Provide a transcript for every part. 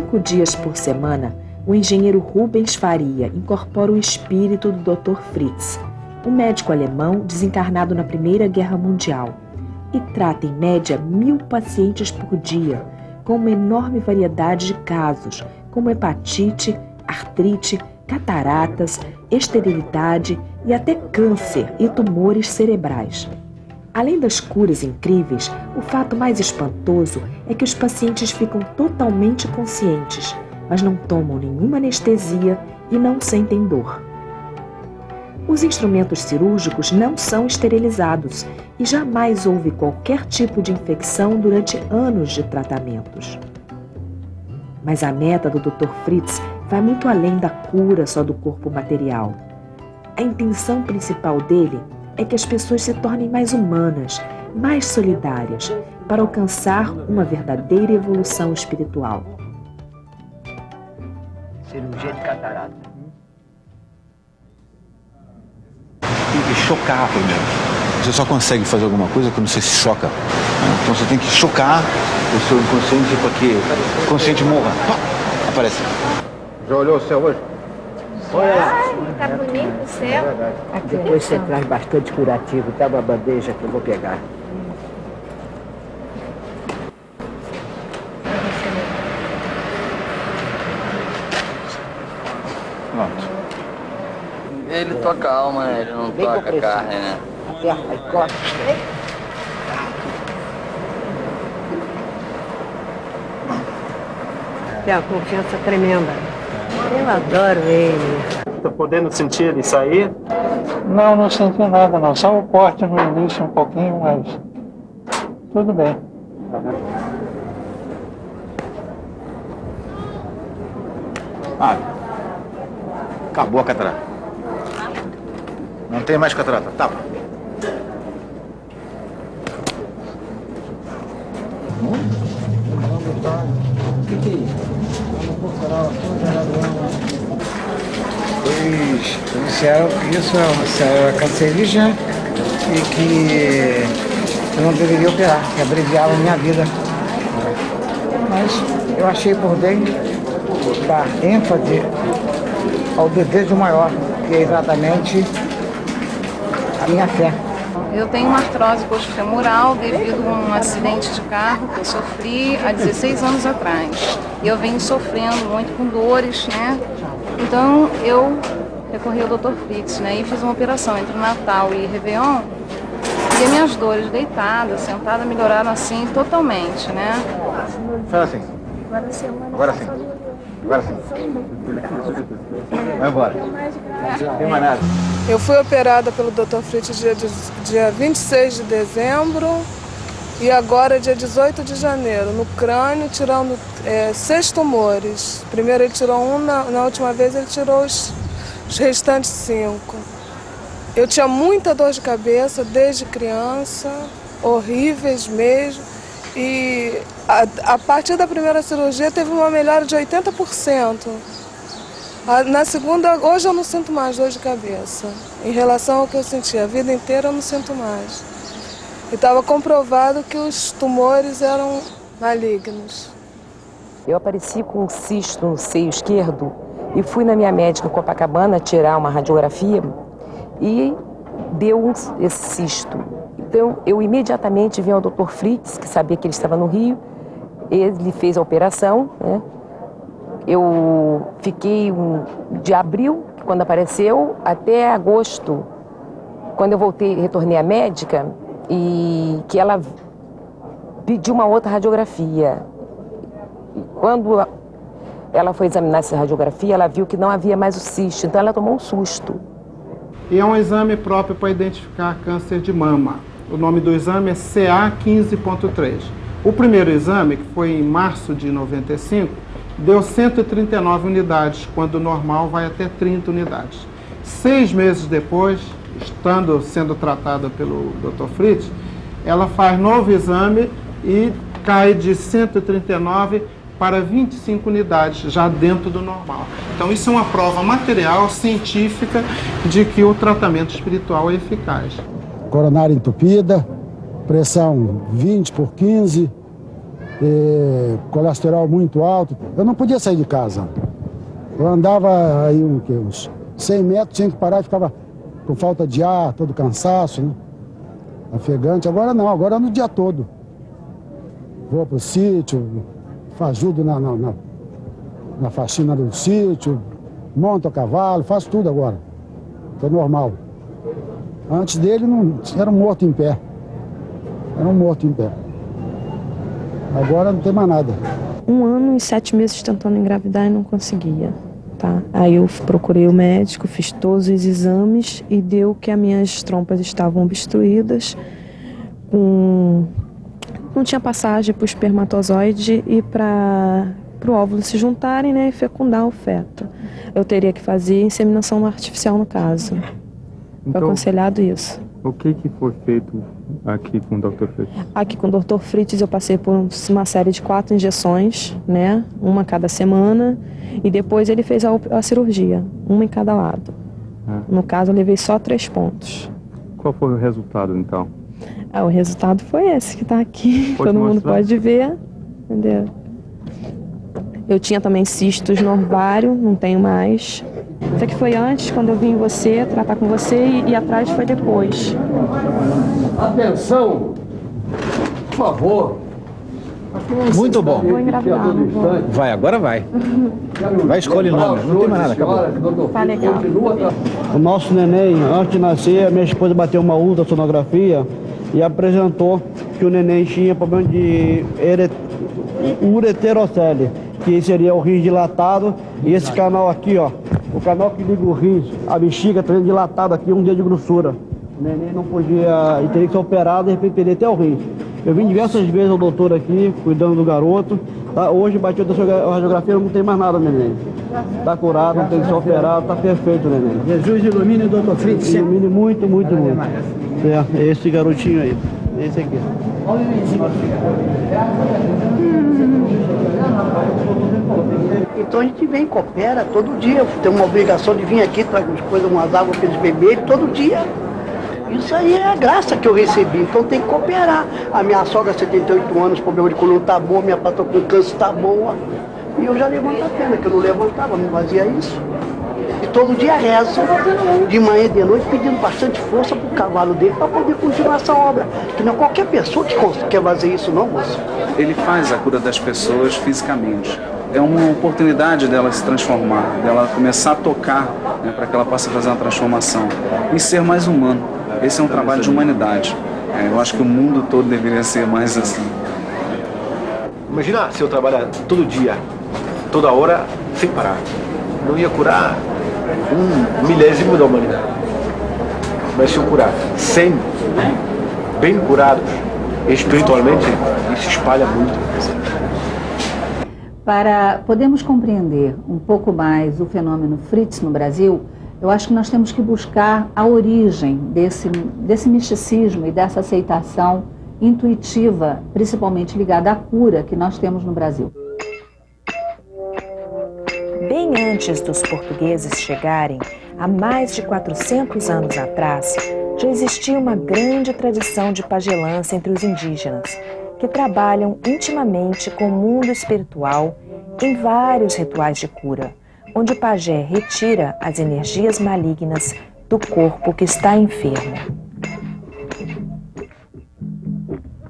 5 dias por semana, o engenheiro Rubens Faria incorpora o espírito do Dr. Fritz, um médico alemão desencarnado na Primeira Guerra Mundial, e trata em média 1000 pacientes por dia, com uma enorme variedade de casos, como hepatite, artrite, cataratas, esterilidade e até câncer e tumores cerebrais. Além das curas incríveis, o fato mais espantoso é que os pacientes ficam totalmente conscientes, mas não tomam nenhuma anestesia e não sentem dor. Os instrumentos cirúrgicos não são esterilizados e jamais houve qualquer tipo de infecção durante anos de tratamentos. Mas a meta do Dr. Fritz vai muito além da cura só do corpo material. A intenção principal dele é que as pessoas se tornem mais humanas, mais solidárias, para alcançar uma verdadeira evolução espiritual. Cirurgia de catarata. Tem que chocar primeiro. Você só consegue fazer alguma coisa quando você se choca. Então você tem que chocar o seu inconsciente para que o inconsciente morra. Pá, aparece. Já olhou o céu hoje? Tá bonito o céu. Depois você traz bastante curativo, tá? Uma bandeja que eu vou pegar. Pronto. Ele toca a alma, né? Ele não toca a carne, né? Aperta, aí corta. Tem uma confiança tremenda. Eu adoro ele. Tá podendo sentir ele sair? Não, não senti nada não. Só o corte no início um pouquinho, mas tudo bem. Ah, acabou a catarata. Não tem mais catarata. Tapa. Eles disseram que isso é cancerígeno e que eu não deveria operar, que abreviava a minha vida. Mas eu achei por bem dar ênfase ao desejo maior, que é exatamente a minha fé. Eu tenho uma artrose coxofemoral devido a um acidente de carro que eu sofri há 16 anos atrás. E eu venho sofrendo muito com dores, né? Então eu recorri ao Dr. Fritz, né? E fiz uma operação entre Natal e Réveillon. E as minhas dores deitada, sentada, melhoraram assim totalmente, né? Fala assim. Agora sim. Agora sim. Vai embora. Não tem mais nada. Eu fui operada pelo Dr. Fritz dia 26 de dezembro e agora dia 18 de janeiro, no crânio, tirando 6 tumores. Primeiro ele tirou um, na última vez ele tirou os restantes 5. Eu tinha muita dor de cabeça desde criança, horríveis mesmo, e a partir da primeira cirurgia teve uma melhora de 80%. Na segunda, hoje eu não sinto mais dor de cabeça. Em relação ao que eu sentia a vida inteira, eu não sinto mais. E estava comprovado que os tumores eram malignos. Eu apareci com um cisto no seio esquerdo e fui na minha médica em Copacabana tirar uma radiografia e deu esse cisto. Então, eu imediatamente vim ao Dr. Fritz, que sabia que ele estava no Rio. Ele fez a operação, né? Eu fiquei de abril, quando apareceu, até agosto, quando eu retornei à médica, e que ela pediu uma outra radiografia. E quando ela foi examinar essa radiografia, ela viu que não havia mais o cisto, então ela tomou um susto. E é um exame próprio para identificar câncer de mama. O nome do exame é CA15.3. O primeiro exame, que foi em março de 95, deu 139 unidades, quando o normal vai até 30 unidades. 6 meses depois, sendo tratada pelo Dr. Fritz, ela faz novo exame e cai de 139 para 25 unidades, já dentro do normal. Então isso é uma prova material, científica, de que o tratamento espiritual é eficaz. Coronária entupida, pressão 20 por 15, colesterol muito alto. Eu não podia sair de casa. Eu andava aí uns 100 metros, tinha que parar e ficava com falta de ar, todo cansaço, né? Ofegante. Agora não, agora é no dia todo. Vou pro sítio, ajudo na faxina do sítio, monto a cavalo, faço tudo agora. Tô normal. Antes dele era um morto em pé. Era um morto em pé. Agora não tem mais nada. 1 ano e 7 meses tentando engravidar e não conseguia. Tá? Aí eu procurei o médico, fiz todos os exames e deu que as minhas trompas estavam obstruídas, não tinha passagem para o espermatozoide e para o óvulo se juntarem, né, e fecundar o feto. Eu teria que fazer inseminação artificial no caso. Foi aconselhado isso. O que foi feito aqui com o Dr. Fritz? Aqui com o Dr. Fritz eu passei por uma série de 4 injeções, né? Uma cada semana. E depois ele fez a cirurgia, uma em cada lado. No caso eu levei só 3 pontos. Qual foi o resultado então? O resultado foi esse que está aqui. Pode Todo mundo mostrar? pode ver. Entendeu? Eu tinha também cistos no ovário, não tenho mais. Isso aqui foi antes, quando eu vim você, tratar com você, e atrás foi depois. Atenção! Por favor. Muito bom. Vou engravidar, não vou. Vai, agora vai. Vai, escolhe nome. Não tem mais nada, acabou. Tá legal. O nosso neném, antes de nascer, a minha esposa bateu uma ultrassonografia e apresentou que o neném tinha problema de ureterocele, que seria o rins dilatado, e esse canal aqui, ó, o canal que liga o rins, a bexiga está dilatado aqui, 1 dedo de grossura. O neném não podia, e teria que ser operado, de repente perder até o rins. Eu vim diversas vezes ao doutor aqui, cuidando do garoto. Tá? Hoje bateu a radiografia, não tem mais nada, neném. Está curado, não tem que ser operado, está perfeito, neném. Jesus ilumine o Dr. Fritz. Ilumine muito, muito, muito. É esse garotinho aí, esse aqui. Então a gente vem, coopera todo dia. Tem uma obrigação de vir aqui, trazer umas águas para eles beberem todo dia. Isso aí é a graça que eu recebi, então tem que cooperar. A minha sogra, 78 anos, problema de coluna tá bom, minha patroa com câncer tá boa. E eu já levanto a perna, que eu não levantava, não fazia isso. E todo dia rezo, de manhã e de noite, pedindo bastante força pro cavalo dele para poder continuar essa obra. Que não é qualquer pessoa que quer fazer isso, não, moço. Ele faz a cura das pessoas fisicamente. É uma oportunidade dela se transformar, dela começar a tocar, né, para que ela possa fazer uma transformação e ser mais humano. Esse é um trabalho de humanidade. Eu acho que o mundo todo deveria ser mais assim. Imagina se eu trabalhar todo dia, toda hora, sem parar. Não ia curar 1 milésimo da humanidade. Mas se eu curar 100 bem curados espiritualmente, isso espalha muito. Para podermos compreender um pouco mais o fenômeno Fritz no Brasil, eu acho que nós temos que buscar a origem desse misticismo e dessa aceitação intuitiva, principalmente ligada à cura que nós temos no Brasil. Bem antes dos portugueses chegarem, há mais de 400 anos atrás, já existia uma grande tradição de pagelança entre os indígenas, que trabalham intimamente com o mundo espiritual em vários rituais de cura, onde o pajé retira as energias malignas do corpo que está enfermo.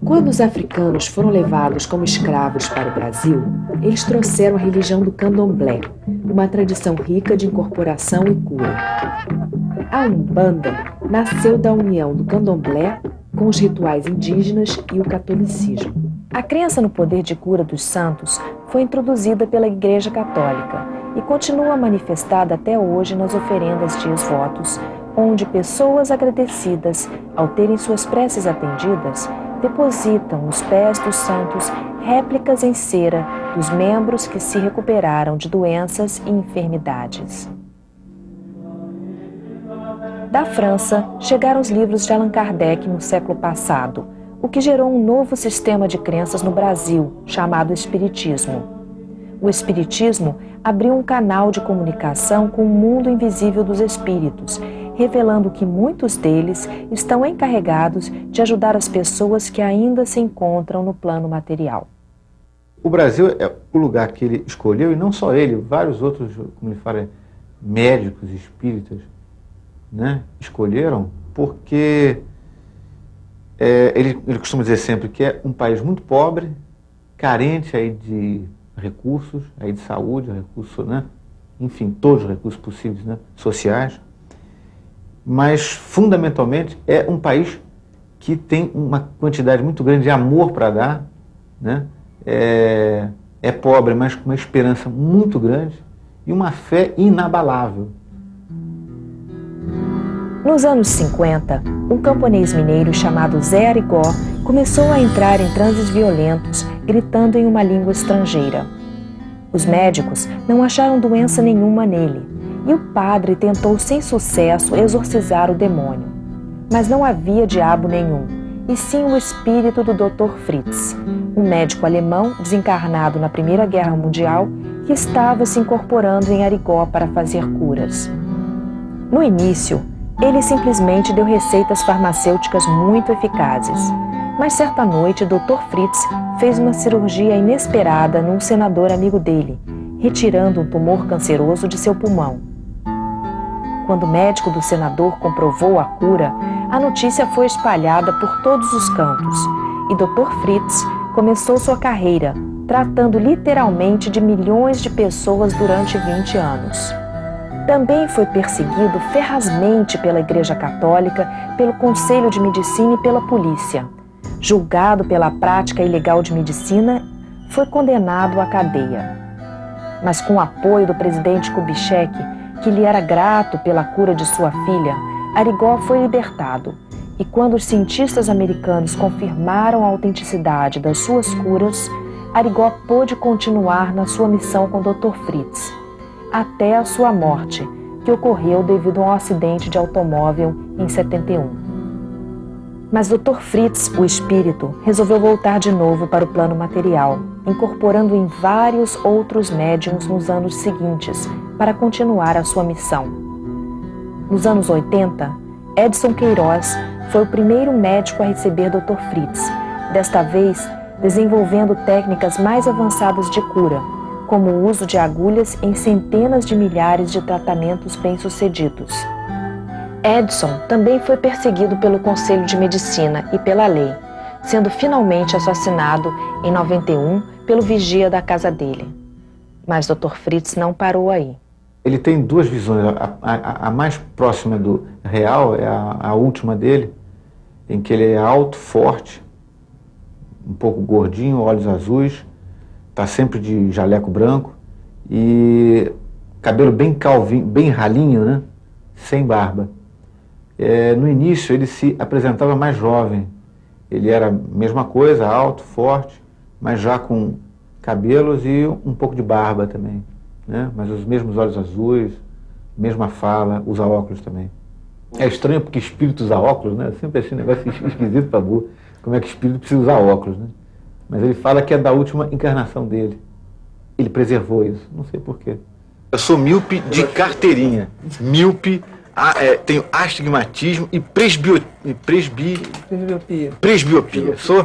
Quando os africanos foram levados como escravos para o Brasil, eles trouxeram a religião do candomblé, uma tradição rica de incorporação e cura. A Umbanda nasceu da união do candomblé com os rituais indígenas e o catolicismo. A crença no poder de cura dos santos foi introduzida pela Igreja Católica e continua manifestada até hoje nas oferendas de ex-votos, onde pessoas agradecidas, ao terem suas preces atendidas, depositam nos pés dos santos réplicas em cera dos membros que se recuperaram de doenças e enfermidades. Da França, chegaram os livros de Allan Kardec no século passado, o que gerou um novo sistema de crenças no Brasil, chamado Espiritismo. O Espiritismo abriu um canal de comunicação com o mundo invisível dos espíritos, revelando que muitos deles estão encarregados de ajudar as pessoas que ainda se encontram no plano material. O Brasil é o lugar que ele escolheu, e não só ele, vários outros, como ele fala, médicos espíritas, né, escolheram, porque ele costuma dizer sempre que é um país muito pobre, carente aí de recursos, aí de saúde, recursos, né, enfim, todos os recursos possíveis, né, sociais, mas fundamentalmente é um país que tem uma quantidade muito grande de amor para dar, né, é pobre, mas com uma esperança muito grande e uma fé inabalável. Nos anos 50, um camponês mineiro chamado Zé Arigó começou a entrar em transes violentos, gritando em uma língua estrangeira. Os médicos não acharam doença nenhuma nele, e o padre tentou sem sucesso exorcizar o demônio. Mas não havia diabo nenhum, e sim o espírito do Dr. Fritz, um médico alemão desencarnado na Primeira Guerra Mundial que estava se incorporando em Arigó para fazer curas. No início, ele simplesmente deu receitas farmacêuticas muito eficazes, mas certa noite Dr. Fritz fez uma cirurgia inesperada num senador amigo dele, retirando um tumor canceroso de seu pulmão. Quando o médico do senador comprovou a cura, a notícia foi espalhada por todos os cantos e Dr. Fritz começou sua carreira, tratando literalmente de milhões de pessoas durante 20 anos. Também foi perseguido ferrazmente pela Igreja Católica, pelo Conselho de Medicina e pela polícia. Julgado pela prática ilegal de medicina, foi condenado à cadeia. Mas com o apoio do presidente Kubitschek, que lhe era grato pela cura de sua filha, Arigó foi libertado. E quando os cientistas americanos confirmaram a autenticidade das suas curas, Arigó pôde continuar na sua missão com Dr. Fritz, até a sua morte, que ocorreu devido a um acidente de automóvel em 71. Mas Dr. Fritz, o espírito, resolveu voltar de novo para o plano material, incorporando em vários outros médiuns nos anos seguintes, para continuar a sua missão. Nos anos 80, Edson Queiroz foi o primeiro médico a receber Dr. Fritz, desta vez desenvolvendo técnicas mais avançadas de cura, como o uso de agulhas em centenas de milhares de tratamentos bem-sucedidos. Edson também foi perseguido pelo Conselho de Medicina e pela lei, sendo finalmente assassinado em 91 pelo vigia da casa dele. Mas Dr. Fritz não parou aí. Ele tem duas visões. A mais próxima do real é a última dele, em que ele é alto, forte, um pouco gordinho, olhos azuis, está sempre de jaleco branco e cabelo bem calvinho, bem ralinho, né? Sem barba. No início ele se apresentava mais jovem. Ele era a mesma coisa, alto, forte, mas já com cabelos e um pouco de barba também, né? Mas os mesmos olhos azuis, mesma fala, usa óculos também. É estranho porque espírito usa óculos, né? Eu sempre achei um negócio esquisito para burro, como é que espírito precisa usar óculos, né? Mas ele fala que é da última encarnação dele. Ele preservou isso, não sei porquê. Eu sou míope de carteirinha, míope, tenho astigmatismo e presbiopia. Sou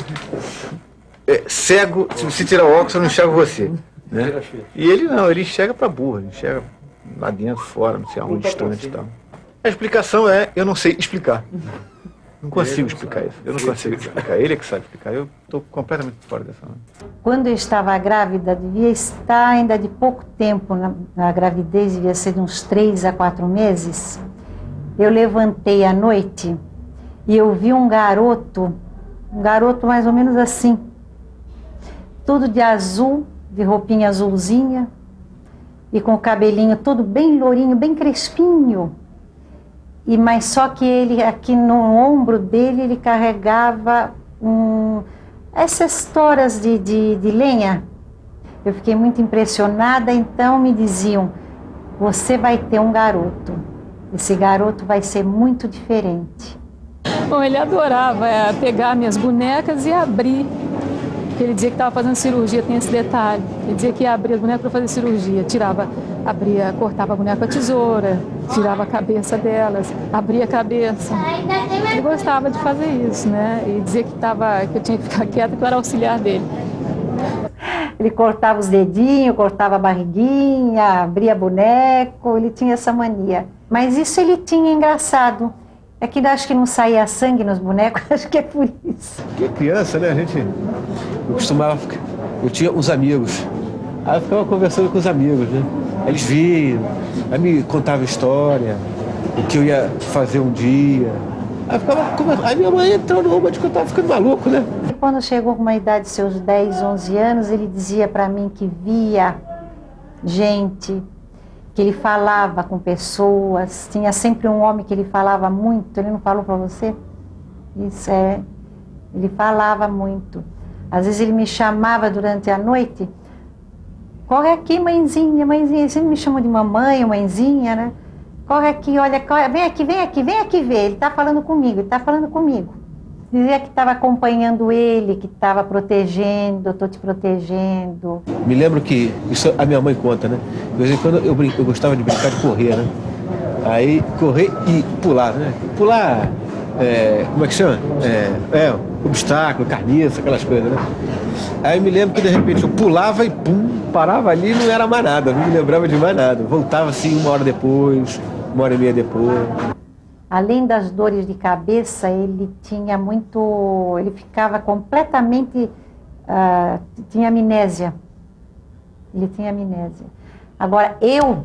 cego, se você tirar o óculos eu não enxergo você, né? E ele não, ele enxerga para burro, ele enxerga lá dentro, fora, não sei aonde, distante e tal. A explicação é, eu não sei explicar. Não consigo explicar isso. Eu não consigo explicar. Ele é que sabe explicar. Eu estou completamente fora dessa. Quando eu estava grávida, devia estar ainda de pouco tempo na gravidez, devia ser de uns 3 a 4 meses. Eu levantei à noite e eu vi um garoto mais ou menos assim, todo de azul, de roupinha azulzinha e com o cabelinho todo bem lourinho, bem crespinho. Mas só que ele, aqui no ombro dele, ele carregava essas toras de lenha. Eu fiquei muito impressionada, então me diziam, você vai ter um garoto. Esse garoto vai ser muito diferente. Bom, ele adorava pegar minhas bonecas e abrir. Porque ele dizia que estava fazendo cirurgia, tem esse detalhe. Ele dizia que ia abrir as bonecas para fazer cirurgia. Cortava a boneca com a tesoura, tirava a cabeça delas, abria a cabeça. Ele gostava de fazer isso, né? E dizia que eu tinha que ficar quieta, que eu era auxiliar dele. Ele cortava os dedinhos, cortava a barriguinha, abria boneco, ele tinha essa mania. Mas isso ele tinha engraçado. É que acho que não saía sangue nos bonecos, acho que é por isso. Porque criança, né, eu tinha os amigos. Aí eu ficava conversando com os amigos, né? Eles vinham, aí me contavam história, o que eu ia fazer um dia. Aí ficava conversando. Aí minha mãe entrou no rumo de que eu tava ficando maluco, né? E quando chegou com uma idade de seus 10, 11 anos, ele dizia para mim que via gente, que ele falava com pessoas. Tinha sempre um homem que ele falava muito. Ele não falou para você? Isso é. Ele falava muito. Às vezes ele me chamava durante a noite. Corre aqui, mãezinha, mãezinha. Ele sempre me chamou de mamãe, mãezinha, né? Corre aqui, olha, corre, vem aqui ver. Ele está falando comigo, ele está falando comigo. Dizia que estava acompanhando ele, que estava protegendo, eu estou te protegendo. Me lembro que, isso a minha mãe conta, né? De vez em quando eu gostava de brincar de correr, né? Aí correr e pular, né? Pular, como é que chama? Obstáculo, carniça, aquelas coisas, né? Aí me lembro que de repente eu pulava e pum, parava ali e não era mais nada, não me lembrava de mais nada. Voltava assim 1 hora depois, 1h30 depois. Além das dores de cabeça, ele tinha muito... Ele ficava completamente... tinha amnésia. Ele tinha amnésia. Agora, eu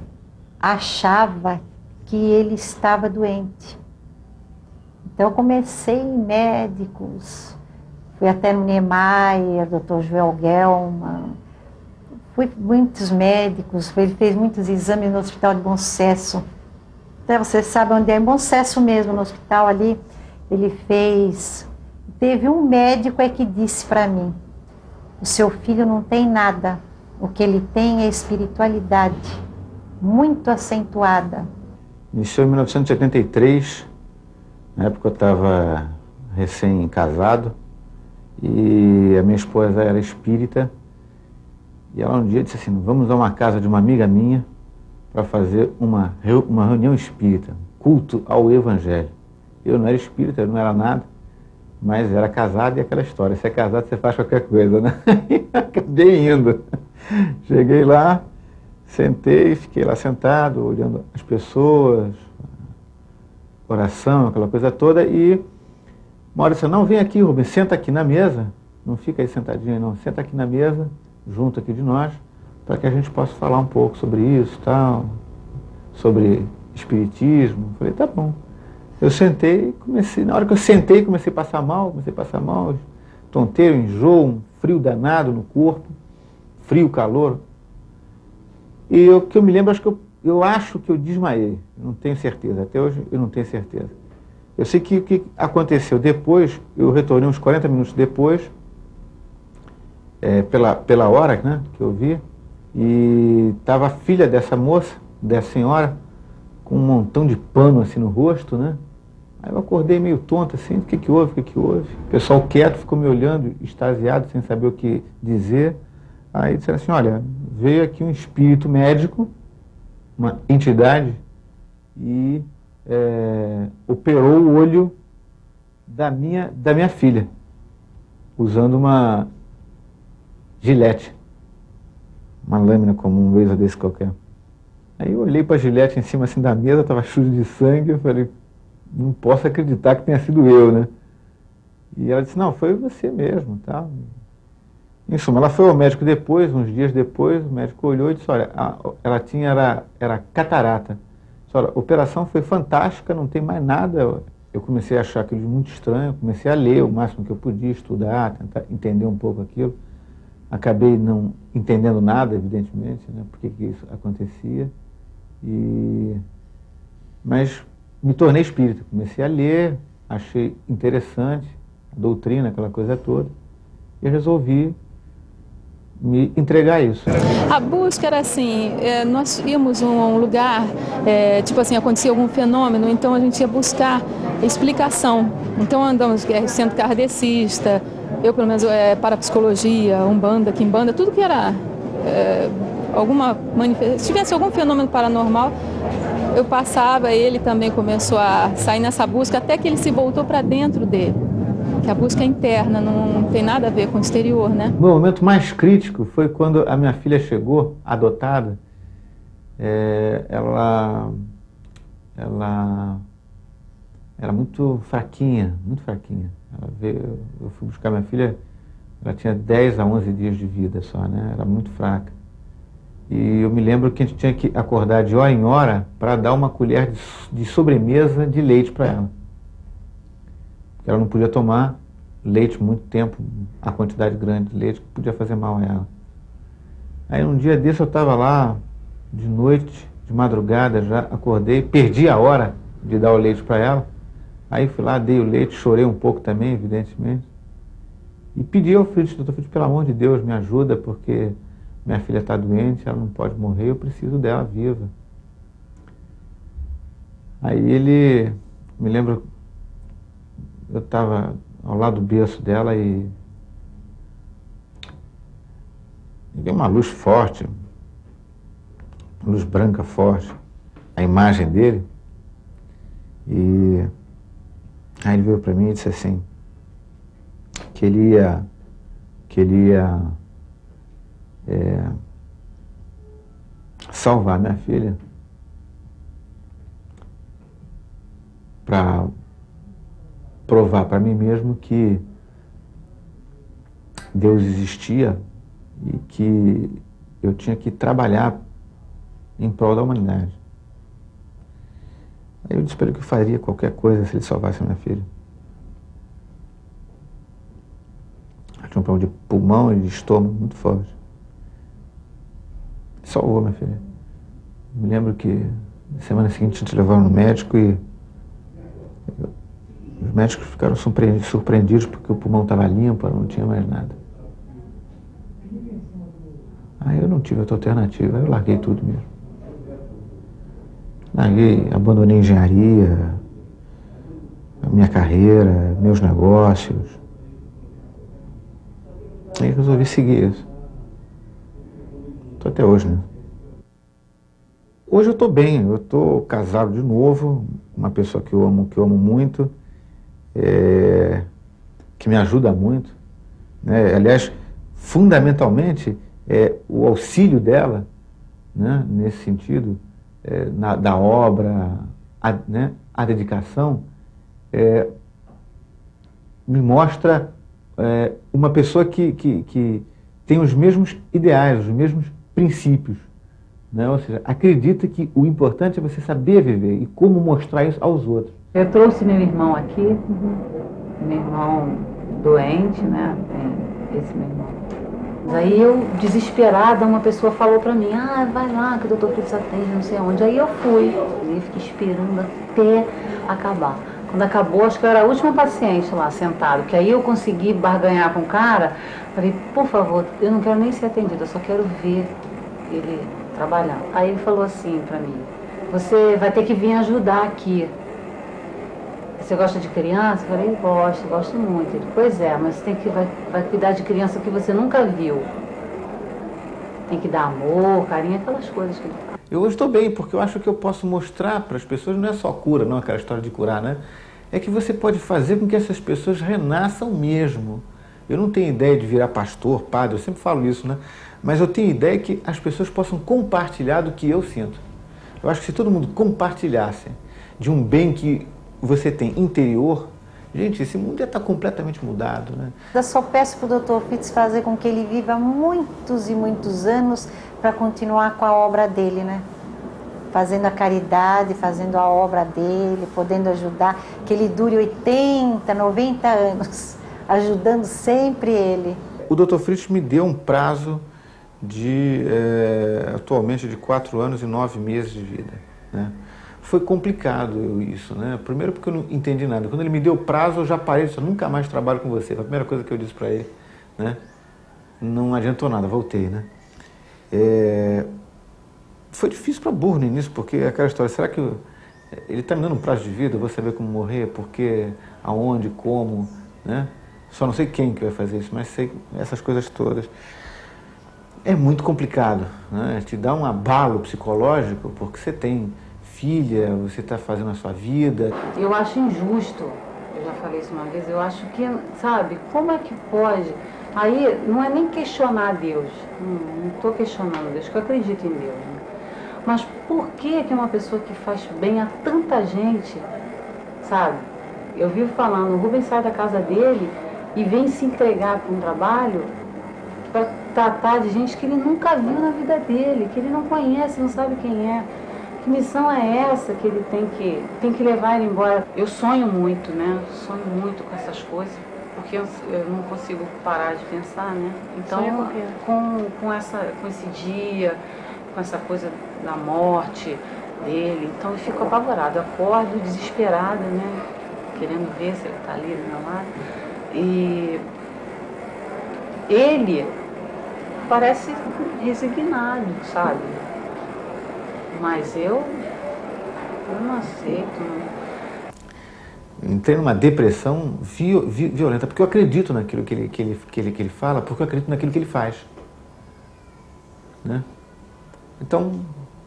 achava que ele estava doente. Então, eu comecei em médicos. Fui até no Niemeyer, Dr. Joel Gelman. Fui muitos médicos. Ele fez muitos exames no Hospital de Bom Sucesso. Até você sabe onde é, em Bom Sucesso mesmo, no hospital ali. Ele fez... Teve um médico que disse para mim, o seu filho não tem nada, o que ele tem é espiritualidade, muito acentuada. Iniciou em 1983, na época eu estava recém-casado, e a minha esposa era espírita, e ela um dia disse assim, vamos a uma casa de uma amiga minha, para fazer uma reunião espírita, culto ao Evangelho. Eu não era espírita, eu não era nada, mas era casado e aquela história, se é casado você faz qualquer coisa, né? Acabei indo. Cheguei lá, sentei, fiquei lá sentado, olhando as pessoas, oração, aquela coisa toda, e uma hora disse, não, vem aqui, Rubens, senta aqui na mesa, não fica aí sentadinho não, senta aqui na mesa, junto aqui de nós, para que a gente possa falar um pouco sobre isso, tal, sobre espiritismo. Falei, tá bom. Eu sentei, comecei, na hora que eu sentei, comecei a passar mal, tonteiro, enjoo, um frio danado no corpo, frio, calor. E o que eu me lembro, eu acho que eu desmaiei, não tenho certeza, até hoje eu não tenho certeza. Eu sei que o que aconteceu depois, eu retornei uns 40 minutos depois, pela hora, né, que eu vi, e estava a filha dessa moça, dessa senhora, com um montão de pano assim no rosto, né? Aí eu acordei meio tonto assim, o que houve? O pessoal quieto ficou me olhando, extasiado, sem saber o que dizer. Aí disseram assim, olha, veio aqui um espírito médico, uma entidade, e operou o olho da minha filha, usando uma gilete. Uma lâmina comum, um laser desse qualquer. Aí eu olhei para a gilete em cima assim da mesa, estava sujo de sangue, eu falei, não posso acreditar que tenha sido eu, né? E ela disse, não, foi você mesmo, tá? Em suma, ela foi ao médico depois, uns dias depois, o médico olhou e disse, olha, ela era catarata. Disse, olha, a operação foi fantástica, não tem mais nada. Eu comecei a achar aquilo muito estranho, comecei a ler o máximo que eu podia, estudar, tentar entender um pouco aquilo. Acabei não entendendo nada, evidentemente, né, por que isso acontecia, mas me tornei espírita, comecei a ler, achei interessante a doutrina, aquela coisa toda, e resolvi me entregar a isso. A busca era assim, nós íamos a um lugar, tipo assim, acontecia algum fenômeno, então a gente ia buscar explicação. Então andamos centro kardecista, eu pelo menos parapsicologia, umbanda, quimbanda, tudo que era alguma manifestação, se tivesse algum fenômeno paranormal, eu passava, ele também começou a sair nessa busca, até que ele se voltou para dentro dele. Que a busca é interna, não tem nada a ver com o exterior, né? O meu momento mais crítico foi quando a minha filha chegou, adotada. Ela era muito fraquinha, muito fraquinha. Eu fui buscar minha filha, ela tinha 10 a 11 dias de vida só, né? Era muito fraca. E eu me lembro que a gente tinha que acordar de hora em hora para dar uma colher de sobremesa de leite para ela. Porque ela não podia tomar leite muito tempo, a quantidade grande de leite, que podia fazer mal a ela. Aí um dia desse eu estava lá, de noite, de madrugada, já acordei, perdi a hora de dar o leite para ela. Aí fui lá, dei o leite, chorei um pouco também, evidentemente. E pedi ao Fritz, doutor Fritz, pelo amor de Deus, me ajuda, porque minha filha está doente, ela não pode morrer, eu preciso dela viva. Aí ele, me lembro, eu estava ao lado do berço dela e veio uma luz forte, uma luz branca forte, a imagem dele. E aí ele veio para mim e disse assim, que ele ia salvar minha filha para provar para mim mesmo que Deus existia e que eu tinha que trabalhar em prol da humanidade. Aí eu disse para ele que eu faria qualquer coisa se ele salvasse a minha filha. Ela tinha um problema de pulmão e de estômago muito forte. Salvou minha filha. Me lembro que na semana seguinte a gente levou no médico e os médicos ficaram surpreendidos porque o pulmão estava limpo, não tinha mais nada. Aí eu não tive outra alternativa, aí eu larguei tudo mesmo. Larguei, abandonei a engenharia, a minha carreira, meus negócios. Aí resolvi seguir isso. Estou até hoje, né? Hoje eu estou bem, eu estou casado de novo, uma pessoa que eu amo muito, que me ajuda muito, né? Aliás, fundamentalmente, o auxílio dela, né, nesse sentido, da obra, né, a dedicação, me mostra uma pessoa que tem os mesmos ideais, os mesmos princípios, né? Ou seja, acredita que o importante é você saber viver e como mostrar isso aos outros. Eu trouxe meu irmão aqui, meu irmão doente, né? Esse meu irmão. Aí eu, desesperada, uma pessoa falou pra mim, vai lá que o doutor Fritz atende, não sei onde. Aí eu fui e fiquei esperando até acabar. Quando acabou, acho que eu era a última paciente lá, sentado, que aí eu consegui barganhar com o cara. Falei, por favor, eu não quero nem ser atendida, eu só quero ver ele trabalhar. Aí ele falou assim pra mim, você vai ter que vir ajudar aqui. Você gosta de criança? Eu falei, gosto muito. Ele, pois é, mas você vai cuidar de criança que você nunca viu. Tem que dar amor, carinho, aquelas coisas que ele fala. Eu hoje estou bem, porque eu acho que eu posso mostrar para as pessoas, não é só cura, não é aquela história de curar, né? É que você pode fazer com que essas pessoas renasçam mesmo. Eu não tenho ideia de virar pastor, padre, eu sempre falo isso, né? Mas eu tenho ideia que as pessoas possam compartilhar do que eu sinto. Eu acho que se todo mundo compartilhasse de um bem que você tem interior, gente, esse mundo já está completamente mudado, né? Eu só peço para o Dr. Fritz fazer com que ele viva muitos e muitos anos para continuar com a obra dele, né? Fazendo a caridade, fazendo a obra dele, podendo ajudar, que ele dure 80, 90 anos, ajudando sempre ele. O Dr. Fritz me deu um prazo atualmente de 4 anos e 9 meses de vida, né? Foi complicado isso, né? Primeiro porque eu não entendi nada. Quando ele me deu o prazo, eu já parei, disse, nunca mais trabalho com você. Foi a primeira coisa que eu disse para ele, né? Não adiantou nada, voltei, né? Foi difícil para burro no início, porque aquela história, será que ele está me dando um prazo de vida, eu vou saber como morrer, porque, aonde, como, né? Só não sei quem que vai fazer isso, mas sei essas coisas todas. É muito complicado, né? Te dá um abalo psicológico, porque você tem filha, você está fazendo a sua vida. Eu acho injusto. eu já falei isso uma vez, eu acho que, sabe, como é que pode? Aí não é nem questionar Deus, não estou questionando Deus, que eu acredito em Deus, né? Mas por que uma pessoa que faz bem a tanta gente, sabe? Eu vivo falando, o Rubens sai da casa dele e vem se entregar para um trabalho para tratar de gente que ele nunca viu na vida dele, que ele não conhece, não sabe quem é. Que missão é essa que ele tem que levar ele embora? Eu sonho muito, né? Sonho muito com essas coisas, porque eu não consigo parar de pensar, né? Então, com esse dia, com essa coisa da morte dele, então eu fico apavorada, eu acordo desesperada, né? Querendo ver se ele está ali do meu lado. E ele parece resignado, sabe? Mas eu não aceito. Entrei numa depressão violenta, porque eu acredito naquilo que ele fala, porque eu acredito naquilo que ele faz. Né? Então,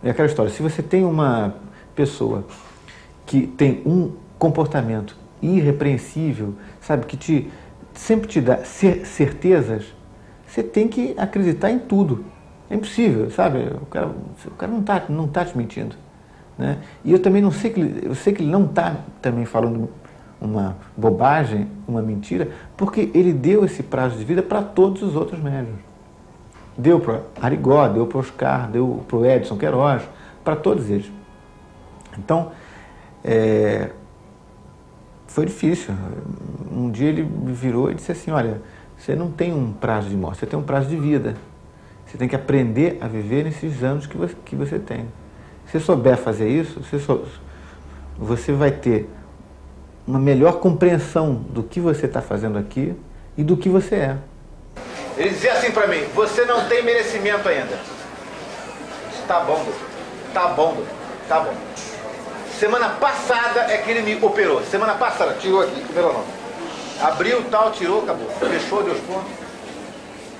é aquela história, se você tem uma pessoa que tem um comportamento irrepreensível, sabe, que sempre te dá certezas, você tem que acreditar em tudo. É impossível, sabe? O cara não tá te mentindo. Né? E eu também não sei eu sei que ele não está também falando uma bobagem, uma mentira, porque ele deu esse prazo de vida para todos os outros médiuns. Deu para Arigó, deu para Oscar, deu para o Edson Queiroz, para todos eles. Então, foi difícil. Um dia ele me virou e disse assim, olha, você não tem um prazo de morte, você tem um prazo de vida. Você tem que aprender a viver nesses anos que você tem. Se você souber fazer isso, você vai ter uma melhor compreensão do que você está fazendo aqui e do que você é. Ele dizia assim para mim, você não tem merecimento ainda. Tá bom, doutor. Tá bom, doutor. Tá bom. Semana passada é que ele me operou. Semana passada, tirou aqui, operou não. Abriu, tal, tirou, acabou. Fechou, deu os pontos.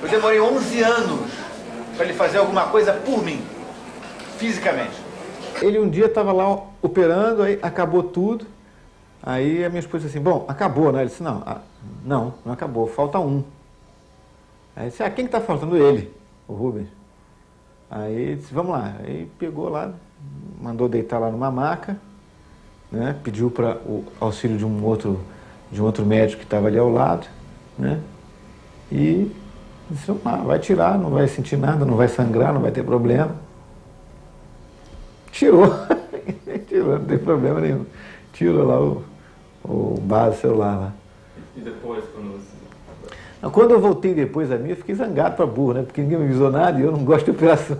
Eu demorei 11 anos para ele fazer alguma coisa por mim, fisicamente. Ele um dia estava lá operando, aí acabou tudo. Aí a minha esposa disse assim, bom, acabou, né? Ele disse, não acabou, falta um. Aí disse, quem que está faltando? Ele, o Rubens. Aí ele disse, vamos lá. Aí pegou lá, mandou deitar lá numa maca, né? Pediu para o auxílio de um outro médico que estava ali ao lado, né? E disse, vai tirar, não vai sentir nada, não vai sangrar, não vai ter problema. Tirou, não tem problema nenhum. Tirou lá o base celular lá. E depois, Quando eu voltei depois a mim, eu fiquei zangado para burro, né? Porque ninguém me avisou nada e eu não gosto de operação.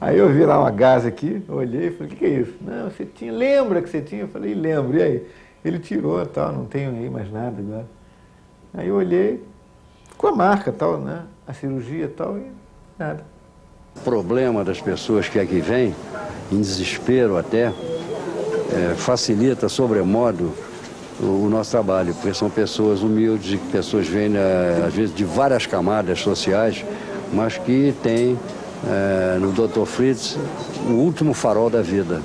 Aí eu vi lá uma gás aqui, olhei e falei, o que é isso? Não, você tinha, lembra que você tinha? Eu falei, lembro, e aí? Ele tirou, tal, não tenho aí mais nada agora. Aí eu olhei, ficou a marca, tal, né? A cirurgia, tal, e nada. O problema das pessoas que aqui vêm, em desespero até, facilita sobremodo o nosso trabalho, porque são pessoas humildes, pessoas vêm, às vezes, de várias camadas sociais, mas que têm no Dr. Fritz o último farol da vida,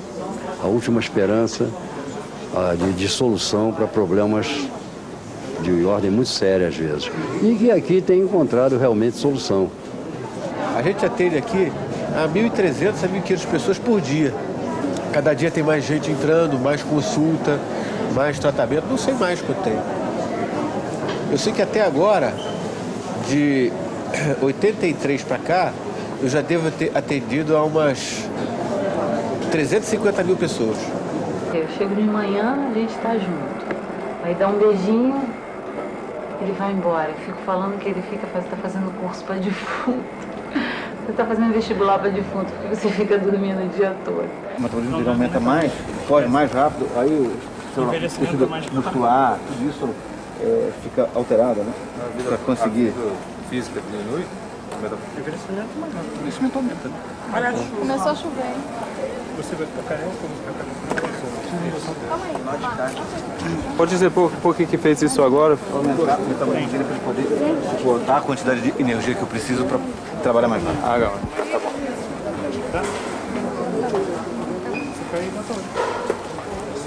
a última esperança de solução para problemas de ordem muito séria, às vezes. E que aqui tem encontrado realmente solução. A gente atende aqui a 1.300 a 1.500 pessoas por dia. Cada dia tem mais gente entrando, mais consulta, mais tratamento, não sei mais quanto tem. Eu sei que até agora, de 83 para cá, eu já devo ter atendido a umas 350 mil pessoas. Eu chego de manhã, a gente está junto. Aí dá um beijinho, ele vai embora. Eu fico falando que ele está fazendo curso para defunto. Você está fazendo vestibular para defunto, porque você fica dormindo o dia todo. O metabolismo aumenta mais, corre mais rápido, aí o tecido muscular, tudo isso fica alterado, né? Para conseguir. A física diminui? O envelhecimento mais rápido. O envelhecimento aumenta, né? Começou a chover. Você vai ficar careca ou vai ficar careca? Pode dizer por que fez isso agora? Aumentar o metabolismo dele para ele poder suportar a quantidade de energia que eu preciso para trabalhar mais rápido. Ah, legal. Tá bom.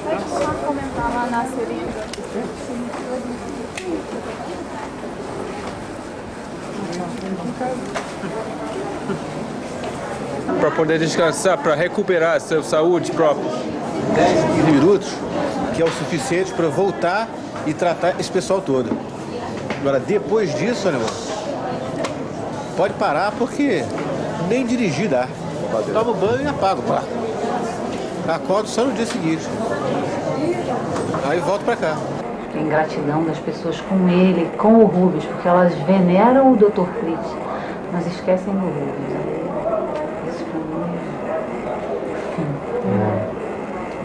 Pode só comentar lá pressionar a seringa. Para poder descansar, para recuperar a sua saúde própria. 10, 15 minutos, que é o suficiente para voltar e tratar esse pessoal todo. Agora, depois disso, né, pode parar porque nem dirigir dá. Toma banho e apaga, pá. Acordo só no dia seguinte. Aí volto para cá. A ingratidão das pessoas com ele, com o Rubens, porque elas veneram o Dr. Fritz, mas esquecem do Rubens. Isso pra mim é fim.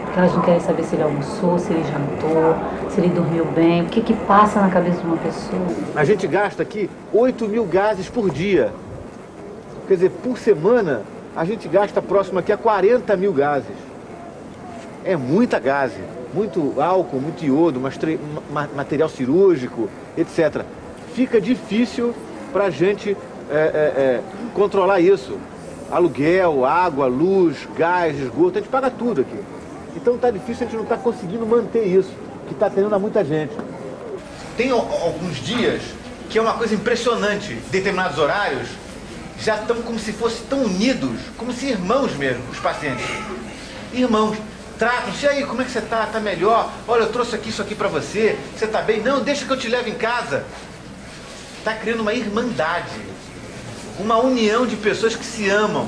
Porque elas não querem saber se ele almoçou, se ele jantou, se ele dormiu bem, o que passa na cabeça de uma pessoa. A gente gasta aqui 8.000 gases por dia. Quer dizer, por semana, a gente gasta próximo aqui a 40.000 gases. É muita gase, muito álcool, muito iodo, material cirúrgico, etc. Fica difícil para a gente controlar isso. Aluguel, água, luz, gás, esgoto, a gente paga tudo aqui. Então está difícil, a gente não está conseguindo manter isso, que está tendo a muita gente. Tem alguns dias que é uma coisa impressionante, determinados horários, já estão como se fossem tão unidos, como se irmãos mesmo, os pacientes. Irmãos, tratam-se, e aí, como é que você está? Está melhor? Olha, eu trouxe aqui isso aqui para você, você está bem? Não, deixa que eu te leve em casa. Está criando uma irmandade, uma união de pessoas que se amam.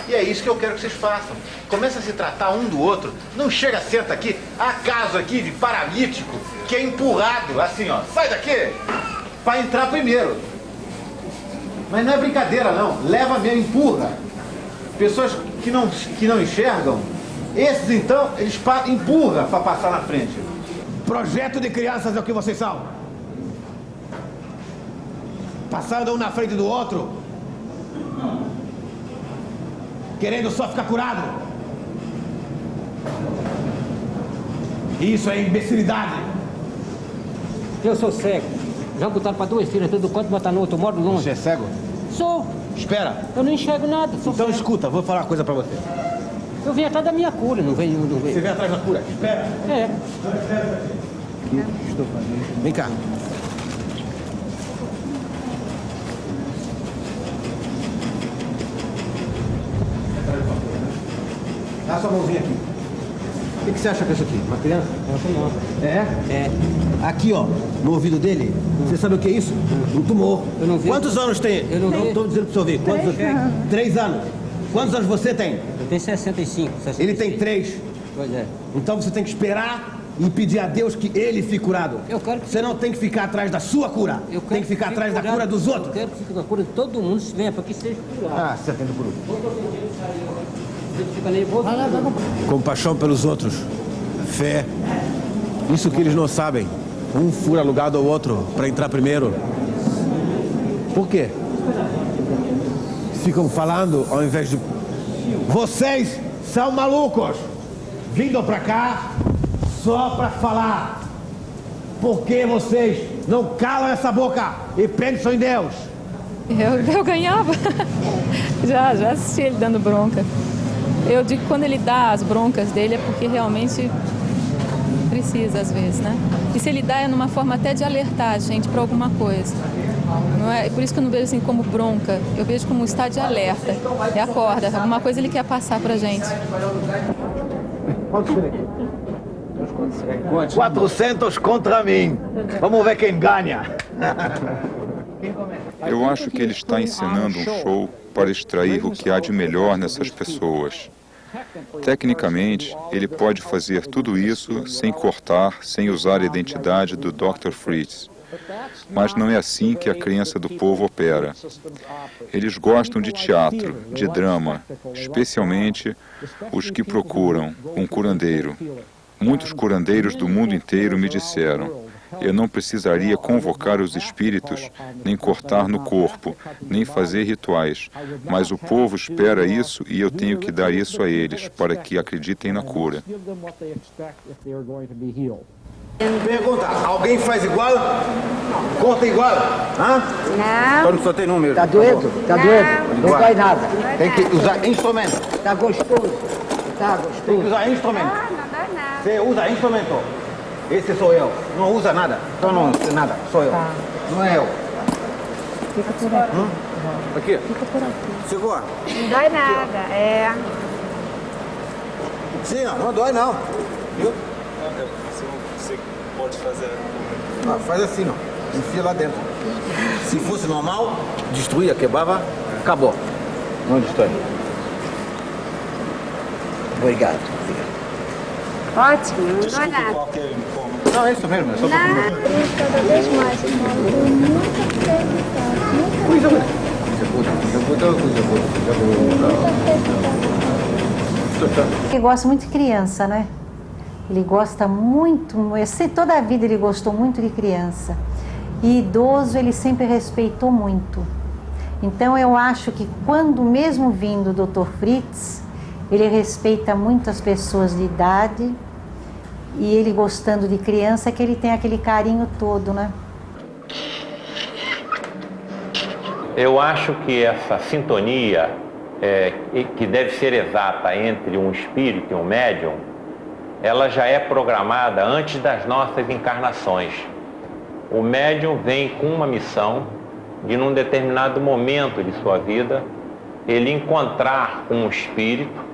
E é isso que eu quero que vocês façam. Começa a se tratar um do outro. Não chega, senta aqui. Há caso aqui de paralítico que é empurrado, assim, ó. Sai daqui, para entrar primeiro. Mas não é brincadeira, não. Leva mesmo, empurra. Pessoas que não enxergam, esses, então, eles empurram para passar na frente. Projeto de crianças é o que vocês são. Passando um na frente do outro. Querendo só ficar curado. Isso é imbecilidade. Eu sou cego. Já botaram para 2 filhas, tudo quanto botar no outro, eu moro longe. Você é cego? Sou. Espera. Eu não enxergo nada. Sou então cego. Escuta, vou falar uma coisa para você. Eu vim atrás da minha cura, não veio. Você vem atrás da cura? Espera. É. O que estou fazendo? Vem cá. Dá sua mãozinha aqui. O que você acha que é isso aqui? Uma criança? É? É? Aqui, ó, no ouvido dele. Você sabe o que é isso? Um tumor. Eu não vi. Quantos anos tem? Eu não vi. Estou dizendo para o senhor ver. Quantos anos? 3 anos. Quantos anos você tem? Eu tenho 65. Ele tem 3. Pois é. Então você tem que esperar e pedir a Deus que ele fique curado. Eu quero que... Você não tem que ficar atrás da sua cura. Tem que ficar atrás da cura dos outros. Eu quero que fique com a cura de todo mundo, se venha para que seja curado. Ah, você atende por Ele fica nervoso. Compaixão pelos outros. Fé. Isso que eles não sabem. Um fura alugado ao outro para entrar primeiro. Por quê? Ficam falando ao invés de... Vocês são malucos! Vindo pra cá só pra falar. Por que vocês não calam essa boca e pensam em Deus? Eu ganhava. Já assisti ele dando bronca. Eu digo que quando ele dá as broncas dele é porque realmente precisa, às vezes, né? E se ele dá é numa forma até de alertar a gente para alguma coisa. Não é? Por isso que eu não vejo assim como bronca, eu vejo como um estado de alerta. É acorda, alguma coisa ele quer passar pra gente. Quantos tem aqui? 400 contra mim. Vamos ver quem ganha. Eu acho que ele está ensinando um show para extrair o que há de melhor nessas pessoas. Tecnicamente, ele pode fazer tudo isso sem cortar, sem usar a identidade do Dr. Fritz. Mas não é assim que a crença do povo opera. Eles gostam de teatro, de drama, especialmente os que procuram um curandeiro. Muitos curandeiros do mundo inteiro me disseram: eu não precisaria convocar os espíritos, nem cortar no corpo, nem fazer rituais, mas o povo espera isso e eu tenho que dar isso a eles, para que acreditem na cura. Pergunta, alguém faz igual? Corta igual? Hã? Não. Só não só tem número. Tá doendo? Tá doendo? Não dói nada. Tem que usar instrumento. Tá gostoso? Tá gostoso. Tem que usar instrumento. Não dói nada. Você usa instrumento. Esse sou eu. Não usa nada. Só não usa nada. Sou eu. Tá. Não é eu. Fica por aqui. Aqui. Fica por aqui. Segura. Não dói nada, é. Sim, ó, não dói não. Viu? Você pode fazer. Ah, faz assim, ó. Enfia lá dentro. Se fosse normal, destruía, quebrava, acabou. Não destrói. Obrigado. Ótimo, não dói nada. Não, é isso mesmo. É só Cada vez mais, irmão. Coisa boa. Ele gosta muito de criança, né? Ele gosta muito, toda a vida ele gostou muito de criança. E idoso ele sempre respeitou muito. Então eu acho que quando, mesmo vindo o Dr. Fritz, ele respeita muito as pessoas de idade e ele gostando de criança, que ele tem aquele carinho todo, né? Eu acho que essa sintonia, que deve ser exata entre um espírito e um médium, ela já é programada antes das nossas encarnações. O médium vem com uma missão de, num determinado momento de sua vida, ele encontrar com um espírito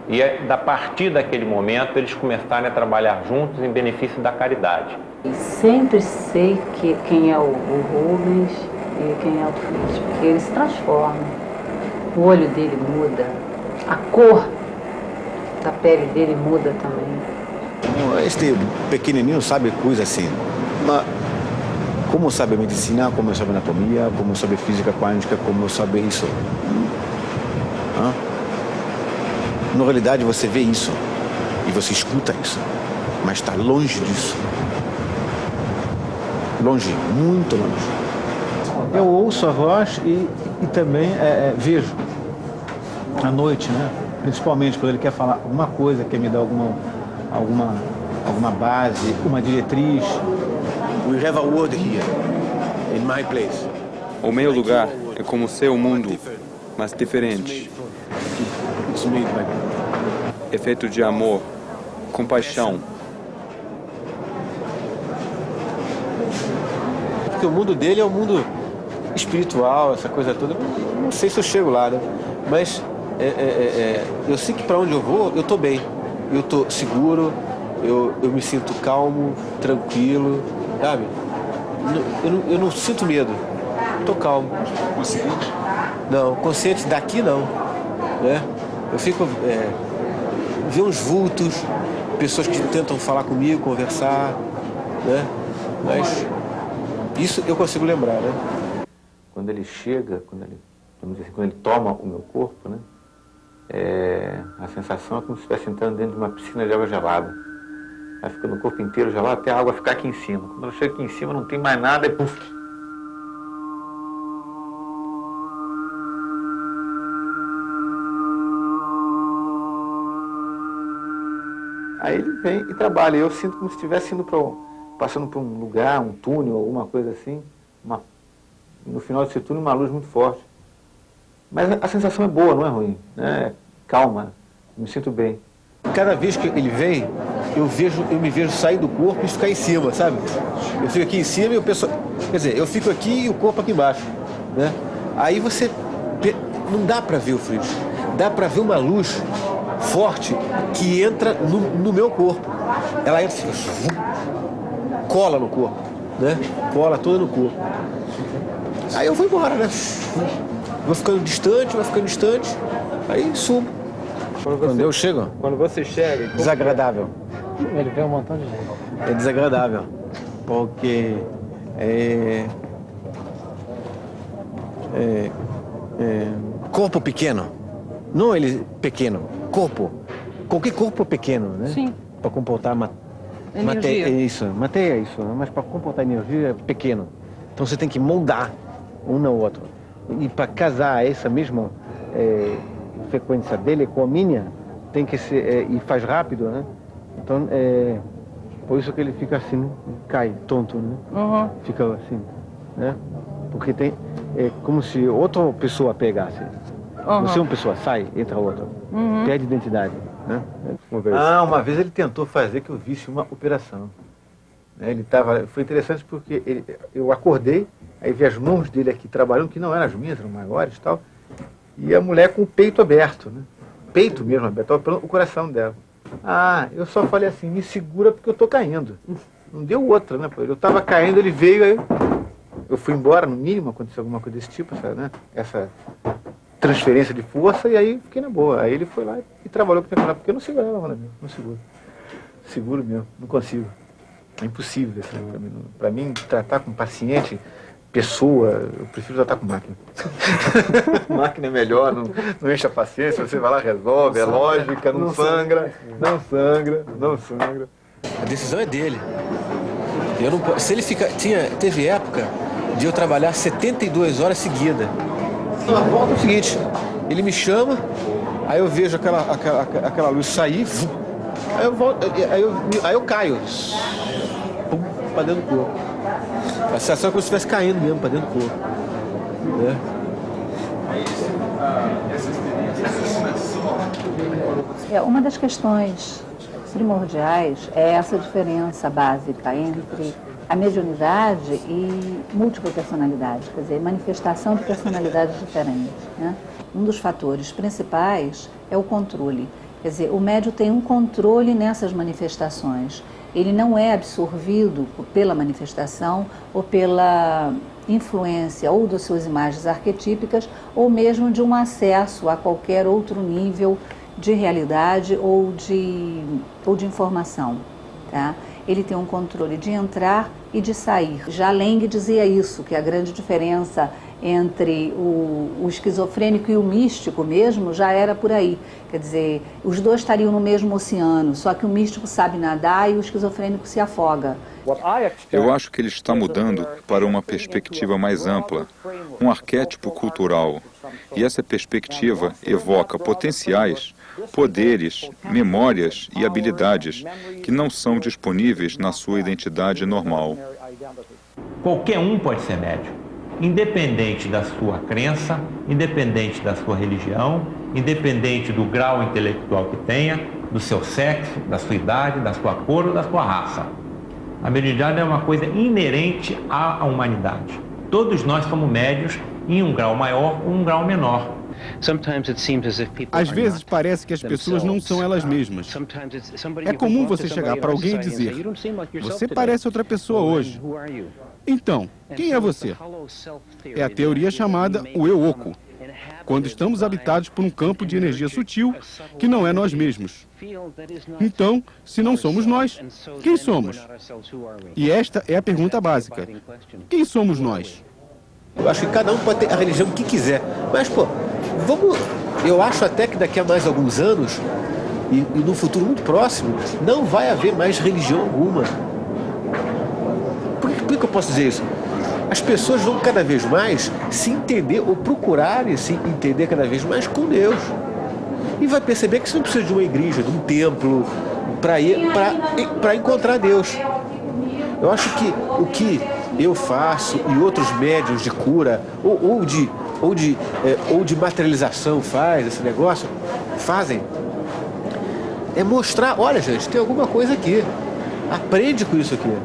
e, a partir daquele momento, eles começarem a trabalhar juntos em benefício da caridade. E sempre sei quem é o Rubens e quem é o Fritz, porque ele se transforma. O olho dele muda, a cor da pele dele muda também. Este pequenininho sabe coisa assim, mas como sabe medicina, como sabe anatomia, como sabe física quântica, como sabe isso? Na realidade você vê isso e você escuta isso, mas está longe disso. Longe, muito longe. Eu ouço a voz e também vejo à noite, né? Principalmente quando ele quer falar alguma coisa, quer me dar alguma base, uma diretriz. We have a word here, in my place. O meu lugar é como seu mundo, mas diferente. É feito de amor, compaixão. Porque o mundo dele é o mundo espiritual, essa coisa toda. Não sei se eu chego lá, né? Mas eu sei que para onde eu vou, eu estou bem. Eu estou seguro, eu me sinto calmo, tranquilo, sabe? Eu não sinto medo. Estou calmo. Consciente? Não, consciente daqui não. Né? Eu fico... ver uns vultos, pessoas que tentam falar comigo, conversar, né? Mas isso eu consigo lembrar, né? Quando ele chega, quando ele toma o meu corpo, né? A sensação é como se estivesse entrando dentro de uma piscina de água gelada. Vai ficando o corpo inteiro gelado até a água ficar aqui em cima. Quando eu chego aqui em cima não tem mais nada e puf! Aí ele vem e trabalha. Eu sinto como se estivesse passando por um lugar, um túnel, alguma coisa assim. No final desse túnel, uma luz muito forte. Mas a sensação é boa, não é ruim. Né? Calma, me sinto bem. Cada vez que ele vem, eu me vejo sair do corpo e ficar em cima, sabe? Eu fico aqui em cima e o pessoal... Quer dizer, eu fico aqui e o corpo aqui embaixo. Né? Aí você... Não dá para ver o Fritz. Dá para ver uma luz forte que entra no meu corpo. Ela entra assim, cola no corpo, né? Cola toda no corpo. Aí eu vou embora, né? Vou ficando distante, aí subo. Quando eu chego? Quando você chega... Desagradável. Ele vê um montão de gente. É desagradável, porque corpo pequeno. Não ele pequeno, corpo. Qualquer corpo pequeno, né? Sim. Para comportar energia. Matéria é isso, mas para comportar energia é pequeno. Então você tem que moldar um no outro. E para casar essa mesma frequência dele com a minha, tem que ser, e faz rápido, né? Então, por isso que ele fica assim, cai, tonto, né? Uhum. Fica assim, né? Porque é como se outra pessoa pegasse. Uhum. Você uma pessoa sai, entra outra. Uhum. Perde identidade, né? Uma vez ele tentou fazer que eu visse uma operação. Ele tava, foi interessante porque eu acordei, aí vi as mãos dele aqui trabalhando, que não eram as minhas, eram maiores e tal, e a mulher com o peito aberto, né? Peito mesmo aberto, estava operando o coração dela. Ah, eu só falei assim, me segura porque eu tô caindo. Não deu outra, né? Eu tava caindo, ele veio, aí eu fui embora, no mínimo, aconteceu alguma coisa desse tipo, né? Essa transferência de força, e aí fiquei na boa. Aí ele foi lá e trabalhou para terminar, porque eu não segurava nada mesmo, não seguro. Seguro mesmo, não consigo. É impossível, assim, para mim, tratar com paciente, pessoa, eu prefiro tratar com máquina. Máquina é melhor, não enche a paciência, você vai lá, resolve, é lógica, não sangra, não sangra, não sangra. A decisão é dele. Eu não, se ele teve época de eu trabalhar 72 horas seguidas. A volta é o seguinte, ele me chama, aí eu vejo aquela luz sair, aí eu volto, aí eu caio, pum, pra dentro do corpo. A sensação é como se estivesse caindo mesmo pra dentro do corpo. Uma das questões primordiais é essa diferença básica entre a mediunidade e múltipla personalidade, quer dizer, manifestação de personalidades diferentes, né? Um dos fatores principais é o controle, quer dizer, o médium tem um controle nessas manifestações, ele não é absorvido pela manifestação ou pela influência ou das suas imagens arquetípicas ou mesmo de um acesso a qualquer outro nível de realidade ou de informação, tá? Ele tem um controle de entrar e de sair. Já Laing dizia isso, que a grande diferença entre o esquizofrênico e o místico mesmo já era por aí. Quer dizer, os dois estariam no mesmo oceano, só que o místico sabe nadar e o esquizofrênico se afoga. Eu acho que ele está mudando para uma perspectiva mais ampla, um arquétipo cultural. E essa perspectiva evoca potenciais, poderes, memórias e habilidades que não são disponíveis na sua identidade normal. Qualquer um pode ser médium, independente da sua crença, independente da sua religião, independente do grau intelectual que tenha, do seu sexo, da sua idade, da sua cor ou da sua raça. A mediunidade é uma coisa inerente à humanidade. Todos nós somos médiuns em um grau maior ou um grau menor. Às vezes parece que as pessoas não são elas mesmas. É comum você chegar para alguém e dizer: "Você parece outra pessoa hoje." Então, quem é você? É a teoria chamada o eu oco, quando estamos habitados por um campo de energia sutil que não é nós mesmos. Então, se não somos nós, quem somos? E esta é a pergunta básica: quem somos nós? Eu acho que cada um pode ter a religião que quiser, mas, pô, eu acho até que daqui a mais alguns anos, e no futuro muito próximo, não vai haver mais religião alguma. Por que eu posso dizer isso? As pessoas vão cada vez mais se entender, ou procurarem se entender cada vez mais com Deus. E vai perceber que você não precisa de uma igreja, de um templo, para encontrar Deus. Eu acho que o que eu faço e outros médiuns de cura ou de materialização esse negócio, fazem, é mostrar, olha gente, tem alguma coisa aqui, aprende com isso aqui.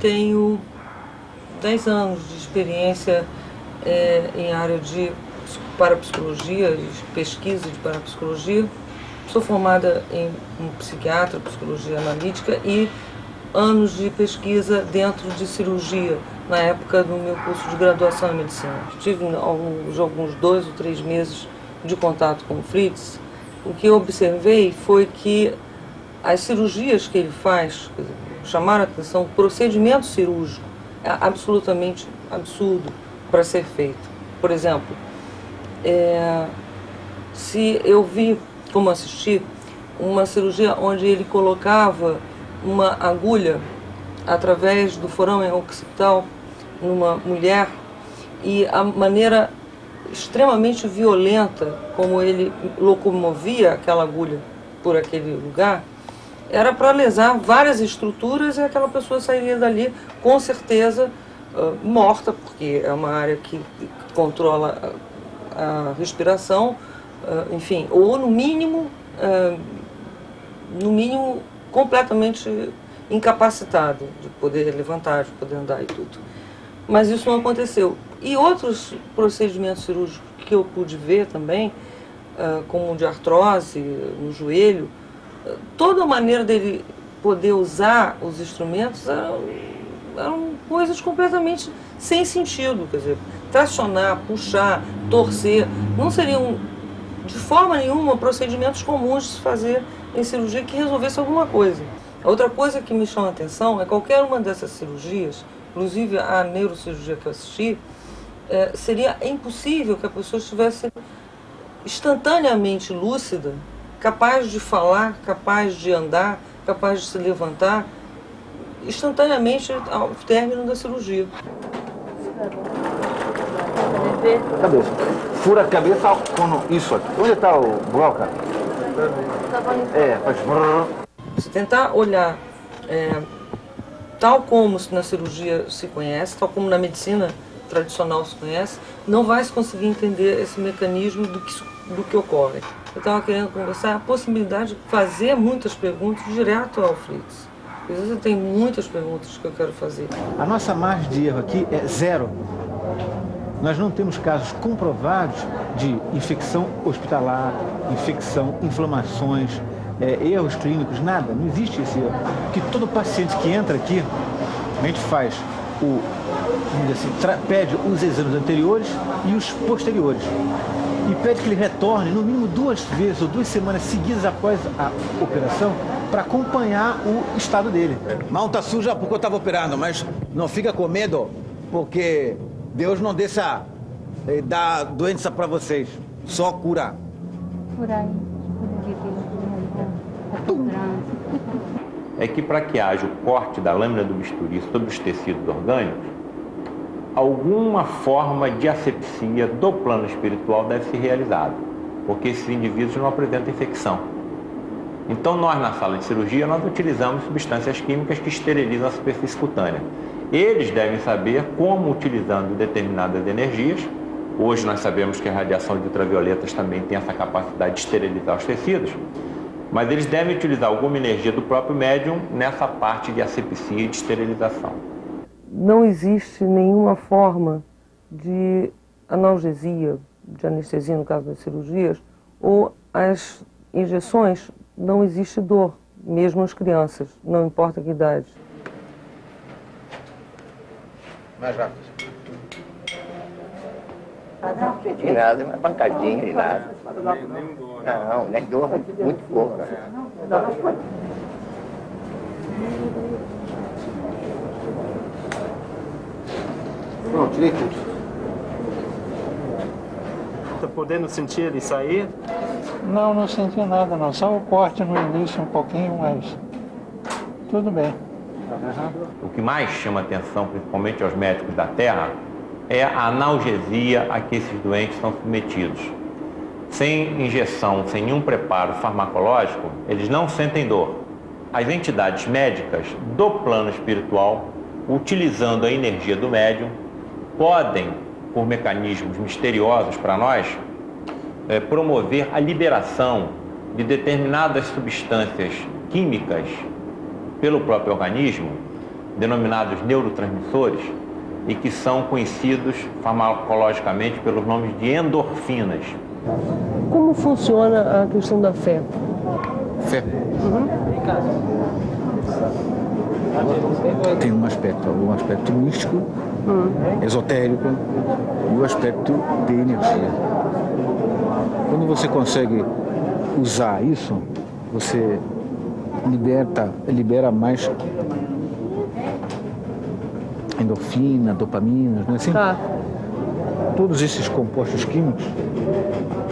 Tenho 10 anos de experiência em área de parapsicologia, de pesquisa de parapsicologia. Sou formada em psiquiatra, psicologia analítica e anos de pesquisa dentro de cirurgia, na época do meu curso de graduação em medicina. Tive alguns 2 ou 3 meses de contato com o Fritz. O que eu observei foi que as cirurgias que ele faz, chamaram a atenção, o procedimento cirúrgico é absolutamente absurdo para ser feito. Por exemplo, se eu vi, como assisti, uma cirurgia onde ele colocava uma agulha através do forame occipital numa mulher e a maneira extremamente violenta como ele locomovia aquela agulha por aquele lugar era para lesar várias estruturas e aquela pessoa sairia dali com certeza morta, porque é uma área que controla a respiração, enfim, ou no mínimo completamente incapacitado de poder levantar, de poder andar e tudo. Mas isso não aconteceu. E outros procedimentos cirúrgicos que eu pude ver também, como o de artrose no joelho, toda a maneira dele poder usar os instrumentos eram coisas completamente sem sentido. Quer dizer, tracionar, puxar, torcer, não seriam de forma nenhuma procedimentos comuns de se fazer em cirurgia que resolvesse alguma coisa. A outra coisa que me chama a atenção é qualquer uma dessas cirurgias, inclusive a neurocirurgia que eu assisti, seria impossível que a pessoa estivesse instantaneamente lúcida, capaz de falar, capaz de andar, capaz de se levantar, instantaneamente ao término da cirurgia. Cabeça. Fura a cabeça com isso aqui. Onde está o broca? Faz brrr. Se tentar olhar tal como na cirurgia se conhece, tal como na medicina tradicional se conhece, não vai se conseguir entender esse mecanismo do que ocorre. Eu estava querendo conversar a possibilidade de fazer muitas perguntas direto ao Fritz. Às vezes eu tenho muitas perguntas que eu quero fazer. A nossa margem de erro aqui é 0. Nós não temos casos comprovados de infecção hospitalar, infecção, inflamações, erros clínicos, nada. Não existe esse erro. Porque todo paciente que entra aqui, a gente faz vamos dizer assim, pede os exames anteriores e os posteriores. E pede que ele retorne no mínimo 2 vezes ou 2 semanas seguidas após a operação para acompanhar o estado dele. Mão tá suja porque eu estava operando, mas não fica com medo, porque Deus não deixa dar doença para vocês, só curar. É que para que haja o corte da lâmina do bisturi sobre os tecidos orgânicos, alguma forma de asepsia do plano espiritual deve ser realizada, porque esses indivíduos não apresentam infecção. Então nós, na sala de cirurgia, nós utilizamos substâncias químicas que esterilizam a superfície cutânea. Eles devem saber como, utilizando determinadas energias, hoje nós sabemos que a radiação de ultravioletas também tem essa capacidade de esterilizar os tecidos, mas eles devem utilizar alguma energia do próprio médium nessa parte de asepsia e de esterilização. Não existe nenhuma forma de analgesia, de anestesia no caso das cirurgias, ou as injeções, não existe dor, mesmo nas crianças, não importa que idade. Mais rápido. Não senti nada, uma pancadinha de nada. Não, nem dor, muito pouca. Pronto, tirei tudo. Tá podendo sentir ele sair? Não, não senti nada não. Só o corte no início um pouquinho, mas tudo bem. O que mais chama atenção, principalmente aos médicos da Terra, é a analgesia a que esses doentes são submetidos. Sem injeção, sem nenhum preparo farmacológico, eles não sentem dor. As entidades médicas do plano espiritual, utilizando a energia do médium, podem, por mecanismos misteriosos para nós, promover a liberação de determinadas substâncias químicas pelo próprio organismo, denominados neurotransmissores, e que são conhecidos farmacologicamente pelos nomes de endorfinas. Como funciona a questão da fé? Fé. Tem um aspecto místico, esotérico e o aspecto de energia. Quando você consegue usar isso, você libera mais endorfina, dopamina, não é assim? Tá. Todos esses compostos químicos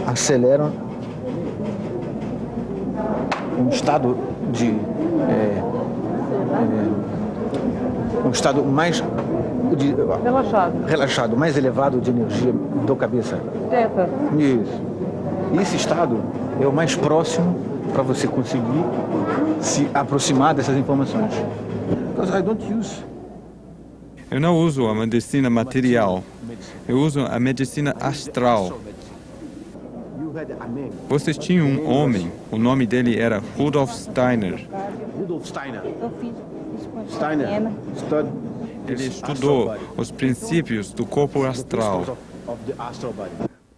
aceleram um estado de um estado mais relaxado, mais elevado de energia da cabeça. Teta. Isso. E esse estado é o mais próximo para você conseguir se aproximar dessas informações. Because I don't use. Eu não uso a medicina material, eu uso a medicina astral. Vocês tinham um homem, o nome dele era Rudolf Steiner. Rudolf Steiner. Steiner studied Ele estudou os princípios do corpo astral.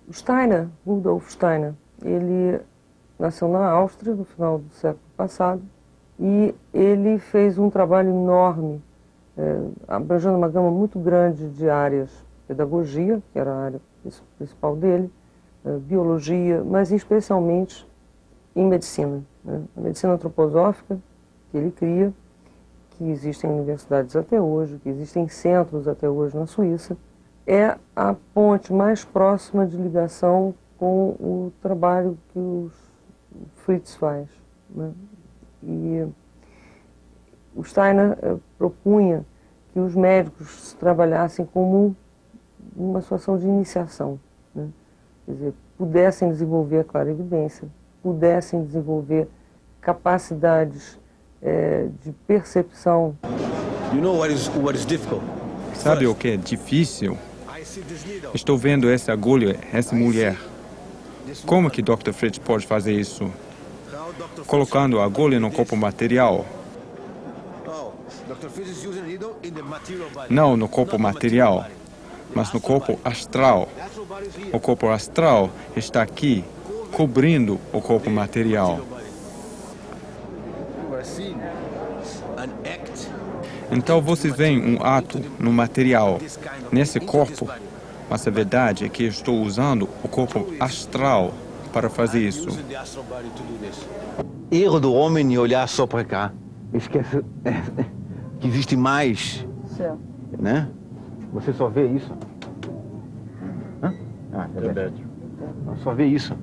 O Steiner, Rudolf Steiner, ele nasceu na Áustria no final do século passado e ele fez um trabalho enorme, abrangendo uma gama muito grande de áreas. Pedagogia, que era a área principal dele, biologia, mas especialmente em medicina. A medicina antroposófica que ele cria, que existem universidades até hoje, que existem centros até hoje na Suíça, é a ponte mais próxima de ligação com o trabalho que o Fritz faz. E o Steiner propunha que os médicos trabalhassem como uma situação de iniciação, quer dizer, pudessem desenvolver a clarividência, pudessem desenvolver capacidades de percepção. Sabe o que é difícil? Estou vendo essa agulha, essa mulher. Como que Dr. Fritz pode fazer isso? Colocando a agulha no corpo material. Não no corpo material, mas no corpo astral. O corpo astral está aqui, cobrindo o corpo material. Então vocês veem um ato no material, nesse corpo, mas a verdade é que estou usando o corpo astral para fazer isso. Erro do homem olhar só para cá. Esquece que existe mais, né? Você só vê isso. É verdade. Só vê isso.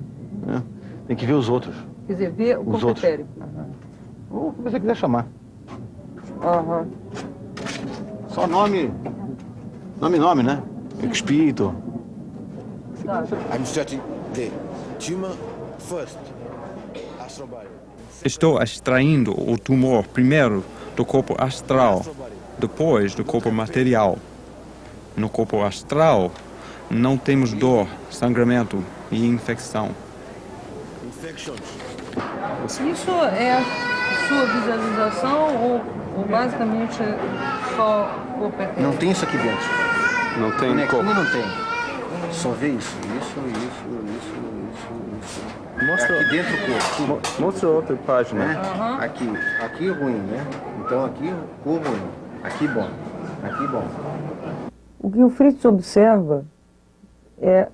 Né? Tem que ver os outros. Quer dizer, ver o corpo etérico. O que você quiser chamar. Aham. Só nome, né? Espírito. I'm studying the tumor first. Estou extraindo o tumor primeiro do corpo astral, depois do corpo material. No corpo astral, não temos dor, sangramento e infecção. Isso é sua visualização ou basicamente só o corpo etérico? Não tem isso aqui dentro. Não tem corpo. Não tem. Só vê isso. Mostra, aqui dentro o corpo. Mostra outra página. Né? Aqui ruim, né? Então aqui corpo ruim. Aqui bom. O que o Fritz observa é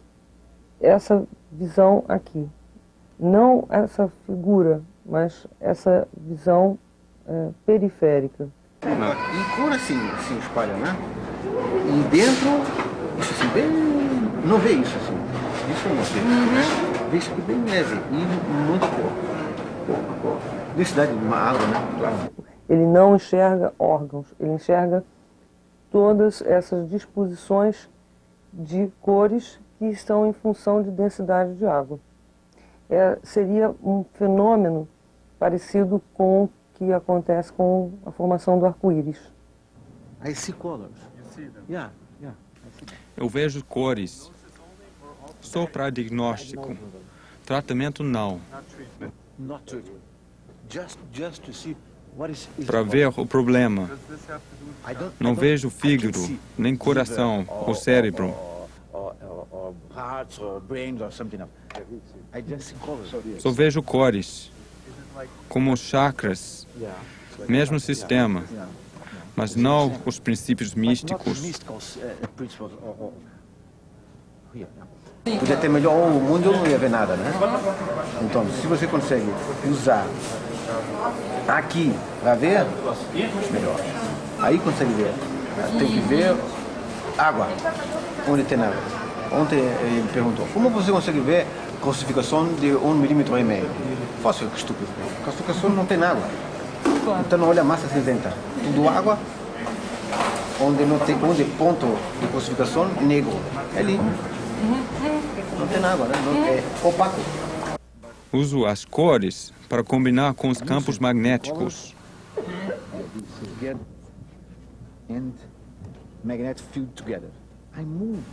essa visão aqui. Não essa figura, mas essa visão periférica. E cor assim espalha, né? E dentro, isso assim, bem... Não vê isso assim. Isso não vê. Né? Vê isso aqui bem leve e muita cor. Densidade de uma água, né? Claro. Ele não enxerga órgãos, ele enxerga todas essas disposições de cores que estão em função de densidade de água. Seria um fenômeno parecido com o que acontece com a formação do arco-íris. I see colors. Yeah. Eu vejo cores. Só para diagnóstico. Tratamento não. Para ver o problema. Não vejo fígado, nem coração ou cérebro. Só vejo cores, como chakras, mesmo sistema, mas não os princípios místicos. Podia ter melhor o mundo, eu não ia ver nada, né? Então, se você consegue usar aqui para ver, melhor. Aí consegue ver. Tem que ver água, onde tem água. Ontem ele me perguntou, como você consegue ver calcificação de 1,5 mm? Fácil, que estúpido. Calcificação não tem água. Então não olha a massa cinzenta. Tudo água, onde ponto de calcificação negro. É ali. Não tem água, né? É opaco. Uso as cores para combinar com os campos magnéticos.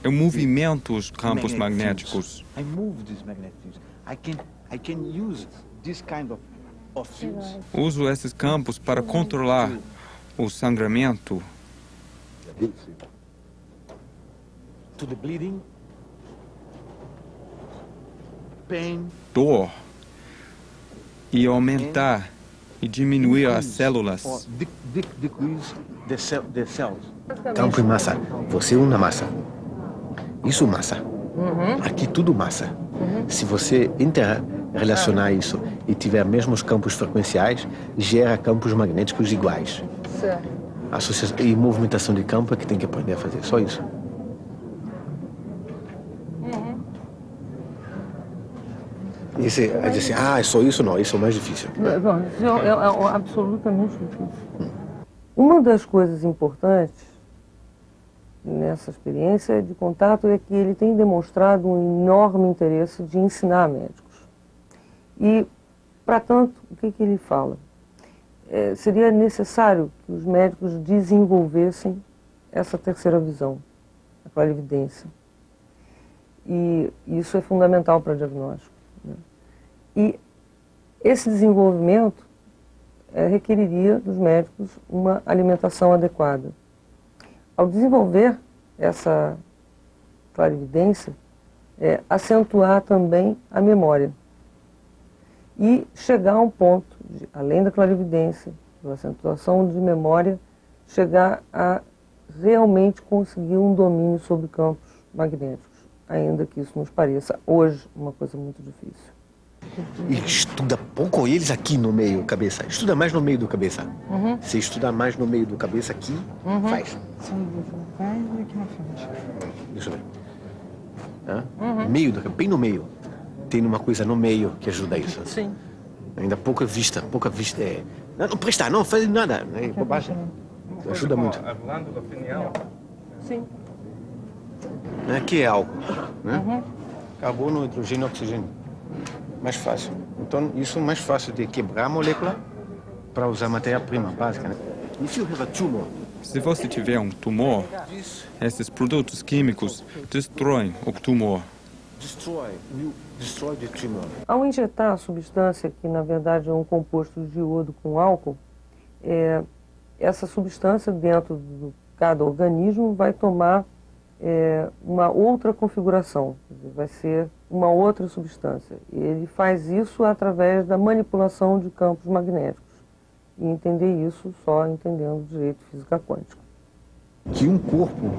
Eu movimento os campos magnéticos. Uso esses campos para controlar o sangramento, To the bleeding, pain, dor, e aumentar e diminuir as células. decrease the cells. Campo e massa. Você é uma massa. Isso é massa. Aqui tudo massa. Se você interrelacionar isso e tiver mesmos campos frequenciais, gera campos magnéticos iguais. Certo. Associação e movimentação de campo é que tem que aprender a fazer. Só isso. E você vai dizer assim, é só isso? Não, isso é o mais difícil. Não, isso é absolutamente difícil. Uma das coisas importantes nessa experiência de contato é que ele tem demonstrado um enorme interesse de ensinar médicos. E, para tanto, o que ele fala? Seria necessário que os médicos desenvolvessem essa terceira visão, a clarividência. E isso é fundamental para diagnóstico. Né? E esse desenvolvimento requeriria dos médicos uma alimentação adequada. Ao desenvolver essa clarividência, acentuar também a memória e chegar a um ponto, além da clarividência, da acentuação de memória, chegar a realmente conseguir um domínio sobre campos magnéticos, ainda que isso nos pareça hoje uma coisa muito difícil. E estuda pouco eles aqui no meio, cabeça. Estuda mais no meio do cabeça. Se estudar mais no meio do cabeça aqui, faz. Deixa eu ver. Meio do cabeça, bem no meio. Tem uma coisa no meio que ajuda isso. Sim. Ainda pouca vista. Não prestar, não faz nada. Bobagem. Ajuda muito. A glândula pineal? Sim. Aqui é álcool, né? Carbono, hidrogênio, oxigênio. Mais fácil. Então, isso é mais fácil de quebrar a molécula para usar matéria-prima básica. Né? If you have a tumor, se você tiver um tumor, esses produtos químicos destroem o tumor. Destroy the tumor. Ao injetar a substância, que na verdade é um composto de iodo com álcool, essa substância dentro de cada organismo vai tomar uma outra configuração, quer dizer, vai ser uma outra substância. E ele faz isso através da manipulação de campos magnéticos. E entender isso só entendendo direito de física quântica. Que um corpo,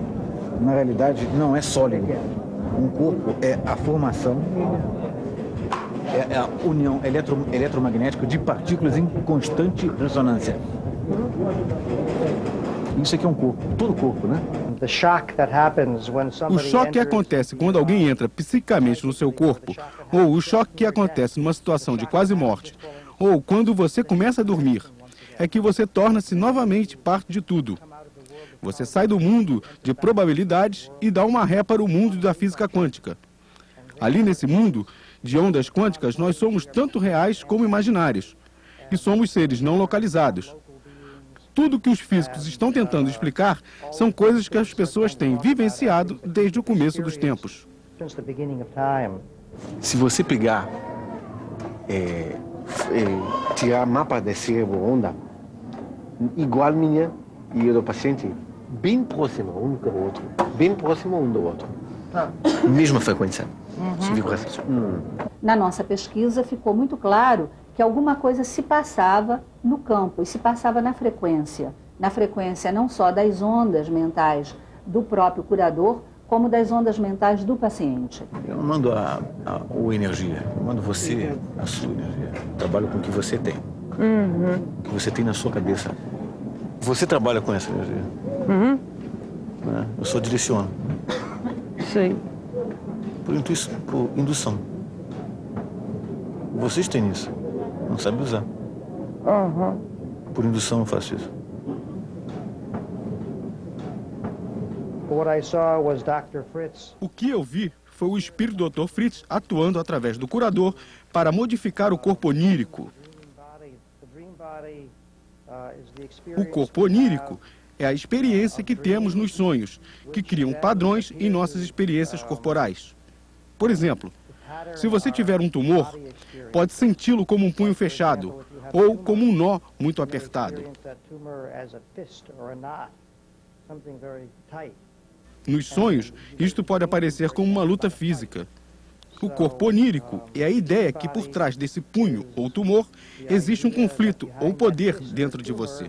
na realidade, não é sólido. Um corpo é a formação, é a união eletromagnética de partículas em constante ressonância. Isso aqui é um corpo, todo corpo, né? O choque que acontece quando alguém entra psicicamente no seu corpo, ou o choque que acontece numa situação de quase morte, ou quando você começa a dormir, é que você torna-se novamente parte de tudo. Você sai do mundo de probabilidades e dá uma ré para o mundo da física quântica. Ali nesse mundo de ondas quânticas, nós somos tanto reais como imaginários. E somos seres não localizados. Tudo que os físicos estão tentando explicar são coisas que as pessoas têm vivenciado desde o começo dos tempos. Se você pegar, tirar mapa de cérebro onda, igual minha e do paciente, bem próximo um do outro, bem próximo um do outro. Mesma frequência de vibração. Na nossa pesquisa ficou muito claro que alguma coisa se passava no campo e se passava na frequência não só das ondas mentais do próprio curador, como das ondas mentais do paciente. Eu não mando a energia, eu mando você a sua energia. Eu trabalho com o que você tem, o que você tem na sua cabeça. Você trabalha com essa energia. Né? Eu só direciono. Sim. Por indução. Vocês têm isso. Não sabem usar. Por indução eu faço isso. O que eu vi foi o espírito do Dr. Fritz atuando através do curador para modificar o corpo onírico. O corpo onírico é a experiência que temos nos sonhos, que criam padrões em nossas experiências corporais. Por exemplo, Se você tiver um tumor, pode senti-lo como um punho fechado ou como um nó muito apertado. Nos sonhos, isto pode aparecer como uma luta física. O corpo onírico é a ideia que por trás desse punho ou tumor existe um conflito ou poder dentro de você.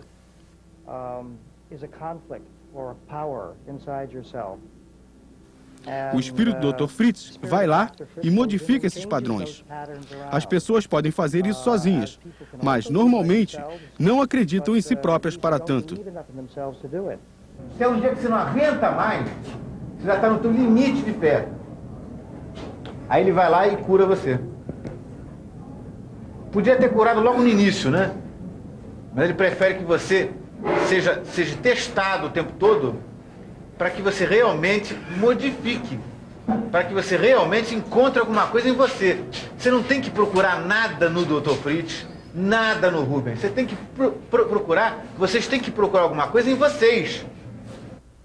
O espírito do Dr. Fritz vai lá e modifica esses padrões. As pessoas podem fazer isso sozinhas, mas normalmente não acreditam em si próprias para tanto. Se é um dia que você não aguenta mais, você já está no teu limite de fé. Aí ele vai lá e cura você. Podia ter curado logo no início, né? Mas ele prefere que você seja testado o tempo todo para que você realmente modifique, para que você realmente encontre alguma coisa em você. Você não tem que procurar nada no Dr. Fritz, nada no Rubens. Você tem que vocês têm que procurar alguma coisa em vocês.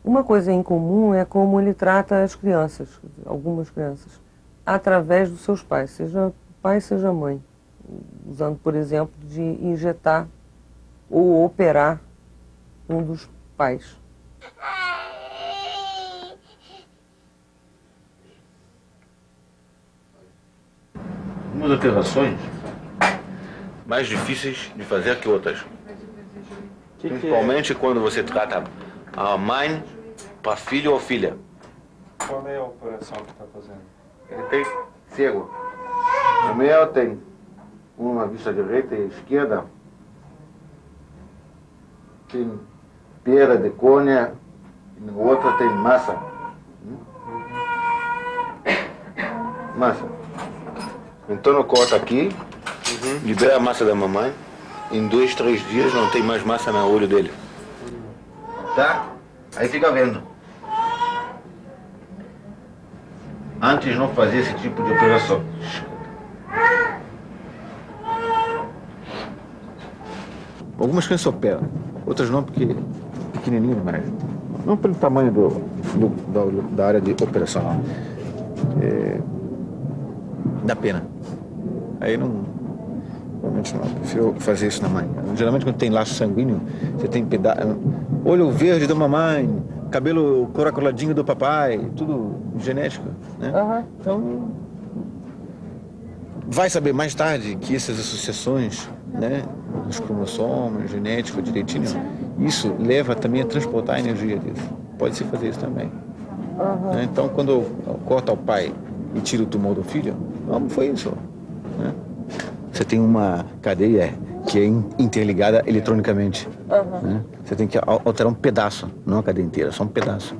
Uma coisa em comum é como ele trata as crianças, algumas crianças, através dos seus pais, seja pai, seja mãe, usando, por exemplo, de injetar ou operar um dos pais. Uma das operações mais difíceis de fazer que outras. Principalmente quando você trata a mãe para filho ou filha. Qual é a operação que está fazendo? Ele tem cego. O meu tem uma vista direita e esquerda. Tem pera de cônia e na outra tem massa. Massa. Então eu corto aqui, libera a massa da mamãe. Em 2, 3 dias não tem mais massa no olho dele. Tá? Aí fica vendo. Antes não fazia esse tipo de operação. Algumas crianças operam, outras não porque é pequenininho demais. Não pelo tamanho da área de operação, não. Dá pena. Aí não... Realmente não. Eu prefiro fazer isso na mãe. Geralmente quando tem laço sanguíneo, você tem olho verde da mamãe, cabelo caracoladinho do papai, tudo genético, né? Então, vai saber mais tarde que essas associações, né, dos cromossomos, genético direitinho, isso leva também a transportar a energia disso. Pode-se fazer isso também. Né? Então, quando corta o pai e tira o tumor do filho, não foi isso, né? Você tem uma cadeia que é interligada eletronicamente. Né? Você tem que alterar um pedaço, não a cadeia inteira, só um pedaço.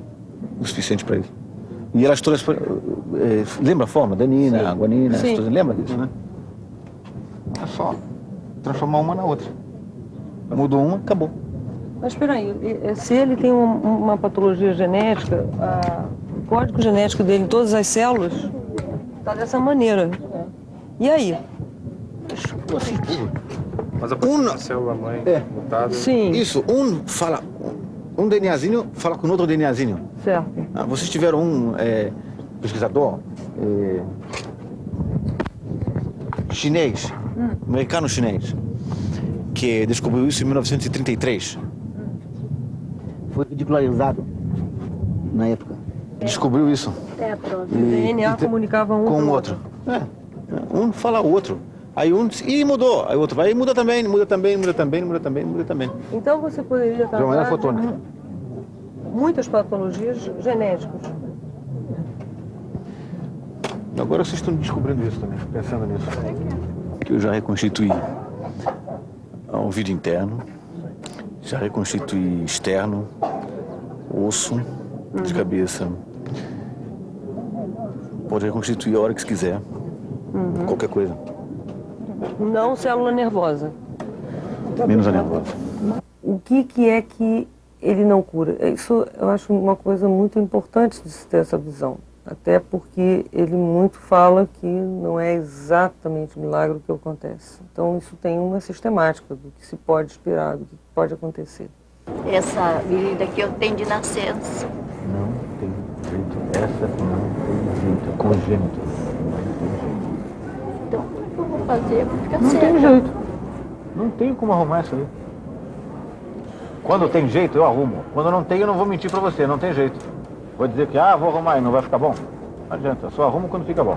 O suficiente para isso. E elas todas... lembra a forma? Adenina, guanina, lembra disso, né? É só transformar uma na outra. Mudou uma, acabou. Mas espera aí, se ele tem uma patologia genética, o código genético dele em todas as células está dessa maneira. E aí? Mas a célula mãe mutada... Sim. Isso, um DNAzinho fala com outro DNAzinho. Certo. Vocês tiveram um pesquisador chinês, americano-chinês, que descobriu isso em 1933. Foi ridicularizado na época. Descobriu isso. O DNA comunicava um com o outro. Um fala o outro. Aí um diz, e mudou. Aí o outro vai e muda também, muda também, muda também, muda também, muda também. Então você poderia De uma maneira tratar fotônica. muitas patologias genéticas. Agora vocês estão descobrindo isso também, pensando nisso. Que eu já reconstituí o vídeo interno, já reconstituí externo, osso de cabeça. Pode reconstituir a hora que se quiser, qualquer coisa. Não célula nervosa. Menos a nervosa. O que é que ele não cura? Isso eu acho uma coisa muito importante de se ter essa visão. Até porque ele muito fala que não é exatamente o milagre que acontece. Então isso tem uma sistemática do que se pode esperar, do que pode acontecer. Essa menina aqui eu tenho de nascença. Não tem jeito. Essa não tem jeito. É congênito. Não tem jeito. fazer pra ficar Não certo. tem jeito. Não tem como arrumar isso aí. Quando tem jeito, eu arrumo. Quando não tem, eu não vou mentir pra você, não tem jeito. Vou dizer que, vou arrumar e não vai ficar bom. Não adianta, eu só arrumo quando fica bom.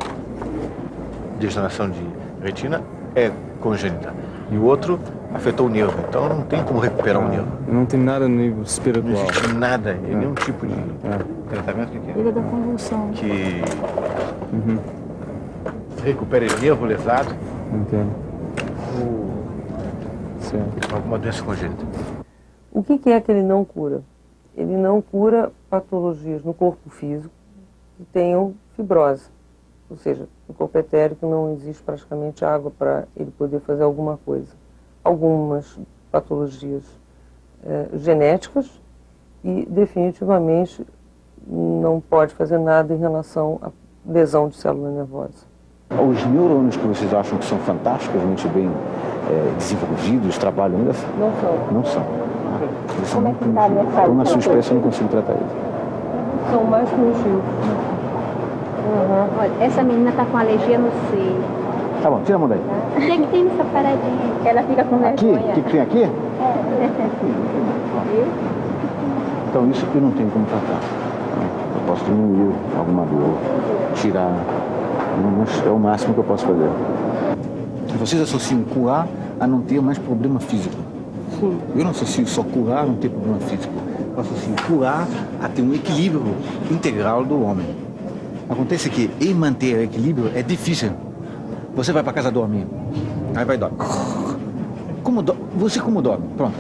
Degeneração de retina é congênita. E o outro afetou o nervo, então não tem como recuperar o nervo. Não tem nada no nível espiritual. Não existe nada, nenhum tipo de tratamento que é. Ele é da convulsão. Que recupere o nervo lesado. Entendo. Ou alguma doença congênita. O que é que ele não cura? Ele não cura patologias no corpo físico que tenham fibrose. Ou seja, no corpo etérico não existe praticamente água para ele poder fazer alguma coisa. Algumas patologias genéticas e definitivamente não pode fazer nada em relação à lesão de célula nervosa. Os neurônios que vocês acham que são fantasticamente bem desenvolvidos, trabalham ainda? Não são. Não são. Como é que está nessa? Então, na sua espécie, eu não consigo tratar eles. São mais conjuntos. Olha, essa menina tá com alergia no seio. Tá bom, tira a mão daí. O que é que tem nessa paradinha? Que ela fica com vergonha. Aqui? O que tem aqui? Viu? Então, isso que eu não tenho como tratar. Eu posso diminuir alguma dor, tirar. É o máximo que eu posso fazer. Vocês associam curar a não ter mais problema físico. Sim. Eu não associo só curar a não ter problema físico. Eu associo curar a ter um equilíbrio integral do homem. Acontece que em manter o equilíbrio é difícil. Você vai para casa dormir, aí vai dormir. Você como dorme? Pronto.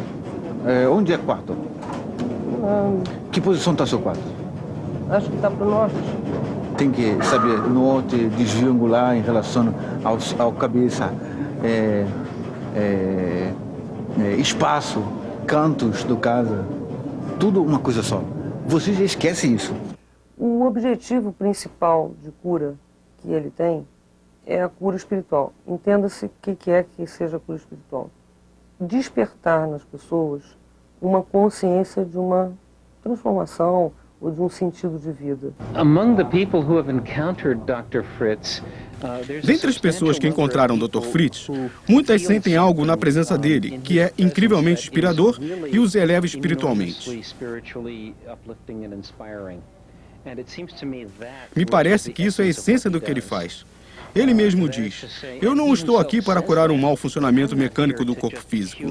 Onde é o quarto? Que posição está seu quarto? Acho que está para o norte. Tem que saber norte, desvio angular em relação ao cabeça, espaço, cantos do casa, tudo uma coisa só. Você já esquece isso. O objetivo principal de cura que ele tem é a cura espiritual. Entenda-se o que é que seja a cura espiritual. Despertar nas pessoas uma consciência de uma transformação ou de um sentido de vida. Dentre as pessoas que encontraram Dr. Fritz, muitas sentem algo na presença dele, que é incrivelmente inspirador e os eleva espiritualmente. Me parece que isso é a essência do que ele faz. Ele mesmo diz, eu não estou aqui para curar um mau funcionamento mecânico do corpo físico.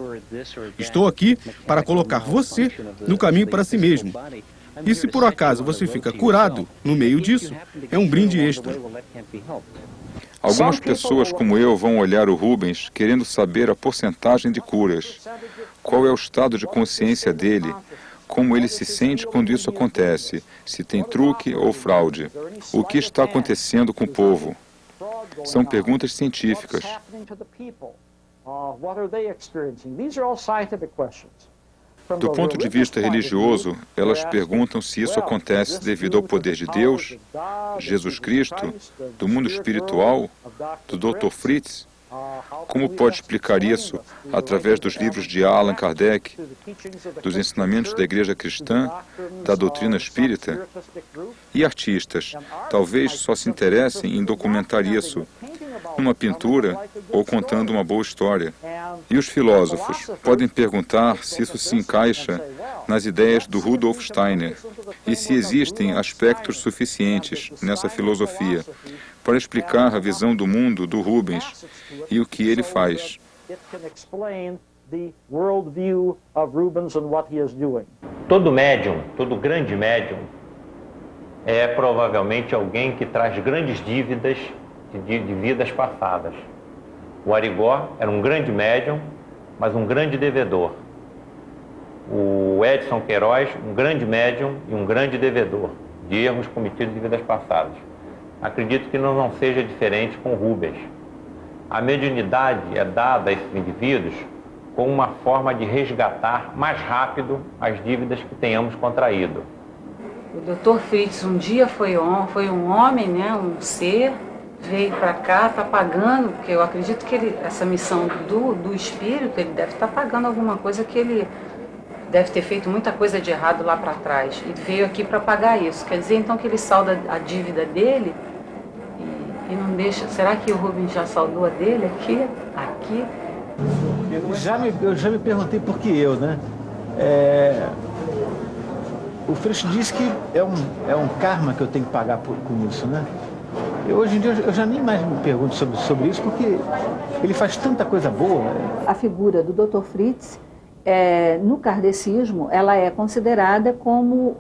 Estou aqui para colocar você no caminho para si mesmo. E se por acaso você fica curado no meio disso, é um brinde extra. Algumas pessoas como eu vão olhar o Rubens querendo saber a porcentagem de curas. Qual é o estado de consciência dele? Como ele se sente quando isso acontece? Se tem truque ou fraude? O que está acontecendo com o povo? São perguntas científicas. Do ponto de vista religioso, elas perguntam se isso acontece devido ao poder de Deus, Jesus Cristo, do mundo espiritual, do Dr. Fritz. Como pode explicar isso através dos livros de Allan Kardec, dos ensinamentos da Igreja Cristã, da doutrina espírita? E artistas, talvez só se interessem em documentar isso numa pintura ou contando uma boa história. E os filósofos podem perguntar se isso se encaixa nas ideias do Rudolf Steiner e se existem aspectos suficientes nessa filosofia para explicar a visão do mundo do Rubens e o que ele faz. Todo médium, todo grande médium, é provavelmente alguém que traz grandes dívidas de vidas passadas. O Arigó era um grande médium, mas um grande devedor. O Edson Queiroz, um grande médium e um grande devedor de erros cometidos em vidas passadas. Acredito que não seja diferente com Rubens. A mediunidade é dada a esses indivíduos como uma forma de resgatar mais rápido as dívidas que tenhamos contraído. O Dr. Fritz um dia foi um homem, né, um ser, veio para cá, está pagando, porque eu acredito que essa missão do espírito, ele deve estar pagando alguma coisa que ele deve ter feito muita coisa de errado lá para trás e veio aqui para pagar isso. Quer dizer, então, que ele salda a dívida dele e não será que o Rubens já saudou a dele aqui? Eu já me perguntei por que eu, né? O Freixo disse que é um karma que eu tenho que pagar com isso, né? Hoje em dia eu já nem mais me pergunto sobre isso, porque ele faz tanta coisa boa. Né? A figura do Dr. Fritz, no kardecismo, ela é considerada como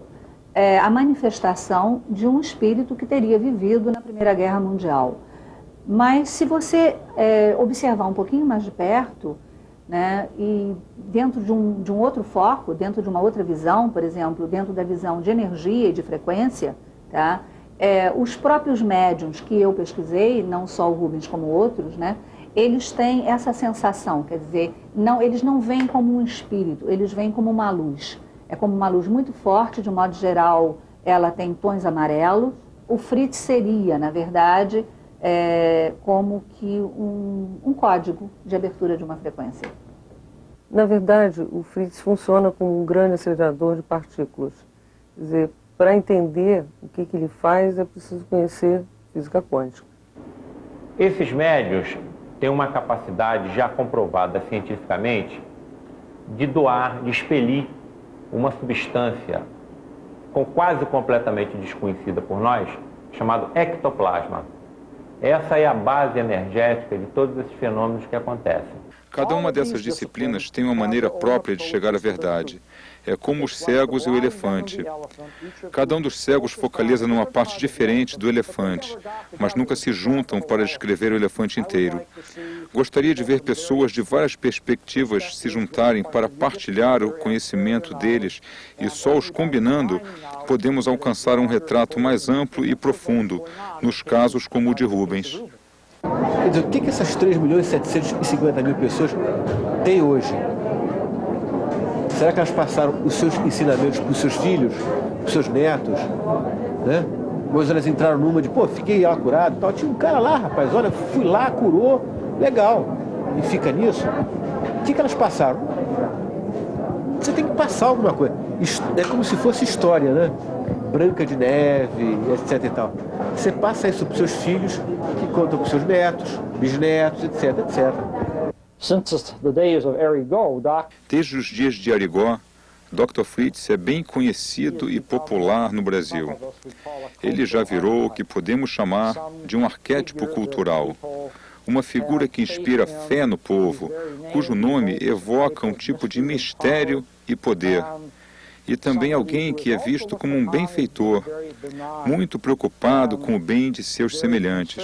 a manifestação de um espírito que teria vivido na Primeira Guerra Mundial. Mas se você observar um pouquinho mais de perto, né, e dentro de um outro foco, dentro de uma outra visão, por exemplo, dentro da visão de energia e de frequência, tá? Os próprios médiuns que eu pesquisei, não só o Rubens como outros, né, eles têm essa sensação, quer dizer, eles não veem como um espírito, eles veem como uma luz. É como uma luz muito forte, de um modo geral, ela tem tons amarelos. O Fritz seria, na verdade, como que um código de abertura de uma frequência. Na verdade, o Fritz funciona como um grande acelerador de partículas. Quer dizer, para entender o que ele faz, é preciso conhecer física quântica. Esses médiuns têm uma capacidade já comprovada cientificamente de doar, de expelir uma substância quase completamente desconhecida por nós, chamado ectoplasma. Essa é a base energética de todos esses fenômenos que acontecem. Cada uma dessas disciplinas tem uma maneira própria de chegar à verdade. É como os cegos e o elefante. Cada um dos cegos focaliza numa parte diferente do elefante, mas nunca se juntam para descrever o elefante inteiro. Gostaria de ver pessoas de várias perspectivas se juntarem para partilhar o conhecimento deles e só os combinando podemos alcançar um retrato mais amplo e profundo, nos casos como o de Rubens. Quer dizer, o que essas 3.750.000 pessoas têm hoje? Será que elas passaram os seus ensinamentos para os seus filhos, para os seus netos? Né? Ou elas entraram numa de, fiquei lá curado e tal. Tinha um cara lá, rapaz, olha, fui lá, curou, legal. E fica nisso. O que elas passaram? Você tem que passar alguma coisa. É como se fosse história, né? Branca de Neve, etc e tal. Você passa isso para os seus filhos, que contam para os seus netos, bisnetos, etc, etc. Desde os dias de Arigó, Dr. Fritz é bem conhecido e popular no Brasil. Ele já virou o que podemos chamar de um arquétipo cultural. Uma figura que inspira fé no povo, cujo nome evoca um tipo de mistério e poder. E também alguém que é visto como um benfeitor, muito preocupado com o bem de seus semelhantes,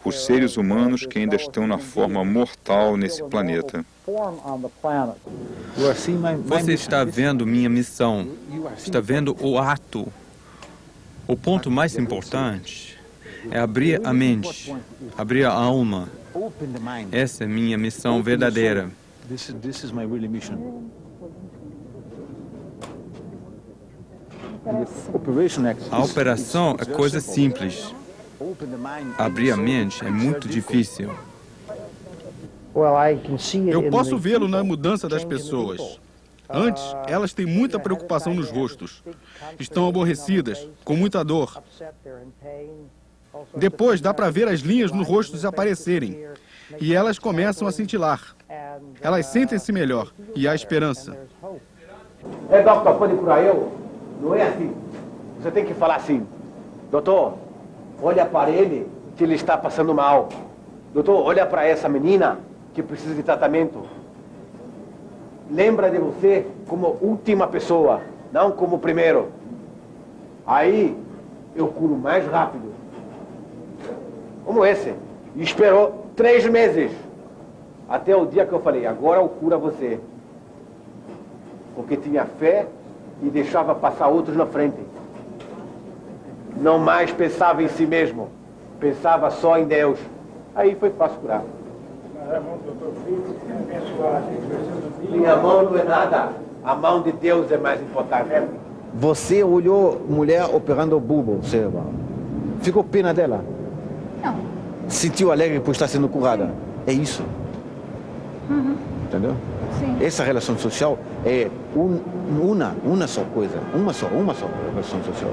os seres humanos que ainda estão na forma mortal nesse planeta. Você está vendo minha missão, está vendo o ato. O ponto mais importante é abrir a mente, abrir a alma. Essa é minha missão verdadeira. A operação é coisa simples. Abrir a mente é muito difícil. Eu posso vê-lo na mudança das pessoas. Antes, elas têm muita preocupação nos rostos. Estão aborrecidas, com muita dor. Depois, dá para ver as linhas no rosto desaparecerem. E elas começam a cintilar. Elas sentem-se melhor e há esperança. Doutor, pode curar eu? Não é assim. Você tem que falar assim: doutor, olha para ele que ele está passando mal. Doutor, olha para essa menina que precisa de tratamento. Lembra de você como última pessoa, não como primeiro. Aí eu curo mais rápido. Como esse. E esperou 3 meses. Até o dia que eu falei, agora eu curo você. Porque tinha fé e deixava passar outros na frente. Não mais pensava em si mesmo. Pensava só em Deus. Aí foi fácil curar. Minha mão não é nada. A mão de Deus é mais importante. Você olhou mulher operando o bulbo cerebral. Ficou pena dela? Não. Sentiu alegre por estar sendo curada? É isso. Uhum. Entendeu? Sim. Essa relação social é uma só coisa. Uma só relação social.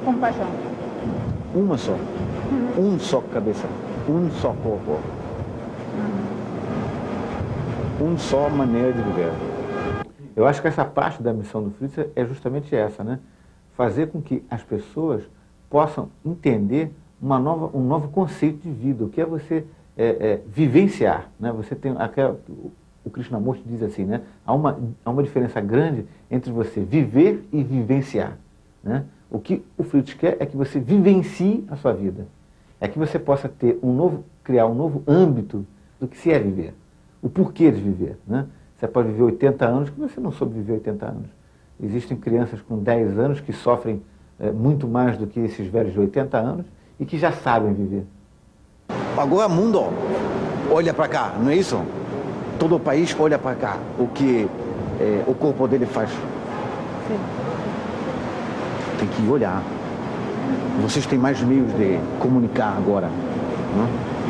Compaixão. uma só. Um só cabeça, um só corpo. Um só maneira de viver. Eu acho que essa parte da missão do Fritz é justamente essa, né? Fazer com que as pessoas possam entender um novo conceito de vida, o que é você vivenciar, né? Você tem o Krishnamurti diz assim, né? Há uma diferença grande entre você viver e vivenciar, né? O que o Fritz quer é que você vivencie a sua vida, é que você possa ter criar um novo âmbito do que se é viver, o porquê de viver, né? Você pode viver 80 anos que você não soube viver 80 anos. Existem crianças com 10 anos que sofrem muito mais do que esses velhos de 80 anos e que já sabem viver. Agora o mundo olha para cá, não é isso? Todo o país olha para cá, o que o corpo dele faz. Sim. Tem que olhar. Vocês têm mais meios de comunicar agora, não?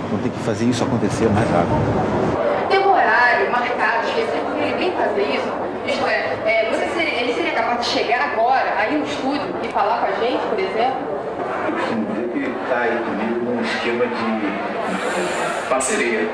Então tem que fazer isso acontecer mais rápido. Tem um horário marcado, específico, que ele vem fazer isso? Isto ele seria capaz de chegar agora, aí no estúdio, e falar com a gente, por exemplo? Eu costumo dizer que está aí comigo num esquema de parceria,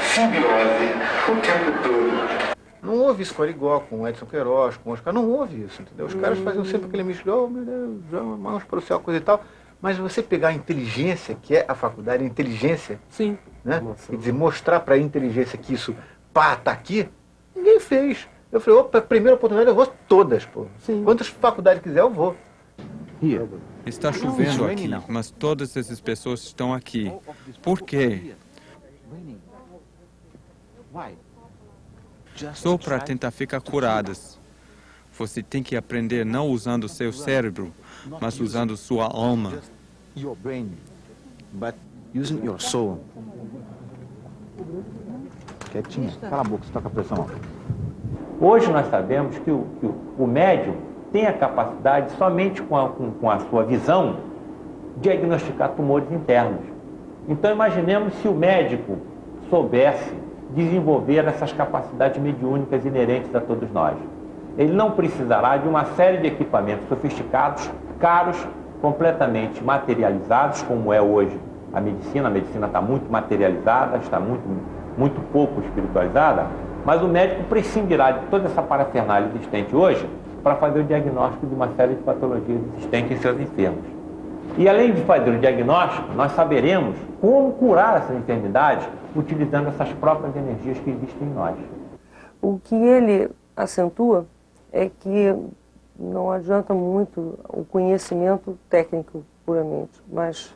simbiose, o tempo todo. Não houve isso com o Arigó, com o Edson Queiroz, com o Oscar, não houve isso, entendeu? Os caras faziam sempre aquele mistério, oh meu Deus, mãos para o céu, coisa e tal. Mas você pegar a inteligência, que é a faculdade, a inteligência, sim, né? E dizer, mostrar para a inteligência que isso, pá, tá aqui, ninguém fez. Eu falei, opa, primeira oportunidade eu vou todas, pô. Sim. Quantas faculdades quiser eu vou. Está chovendo aqui, mas todas essas pessoas estão aqui. Por quê? Só para tentar ficar curadas. Você tem que aprender não usando seu cérebro, mas usando sua alma. Your brain, but using your soul. Quietinho, cala a boca, você toca a pressão alta. Hoje nós sabemos que o médium tem a capacidade, somente com a sua visão, de diagnosticar tumores internos. Então imaginemos se o médico soubesse desenvolver essas capacidades mediúnicas inerentes a todos nós. Ele não precisará de uma série de equipamentos sofisticados, caros, completamente materializados, como é hoje a medicina. A medicina está muito materializada, está muito pouco espiritualizada, mas o médico prescindirá de toda essa parafernália existente hoje para fazer o diagnóstico de uma série de patologias existentes em seus enfermos. E além de fazer o diagnóstico, nós saberemos como curar essas enfermidades utilizando essas próprias energias que existem em nós. O que ele acentua é que não adianta muito o conhecimento técnico puramente, mas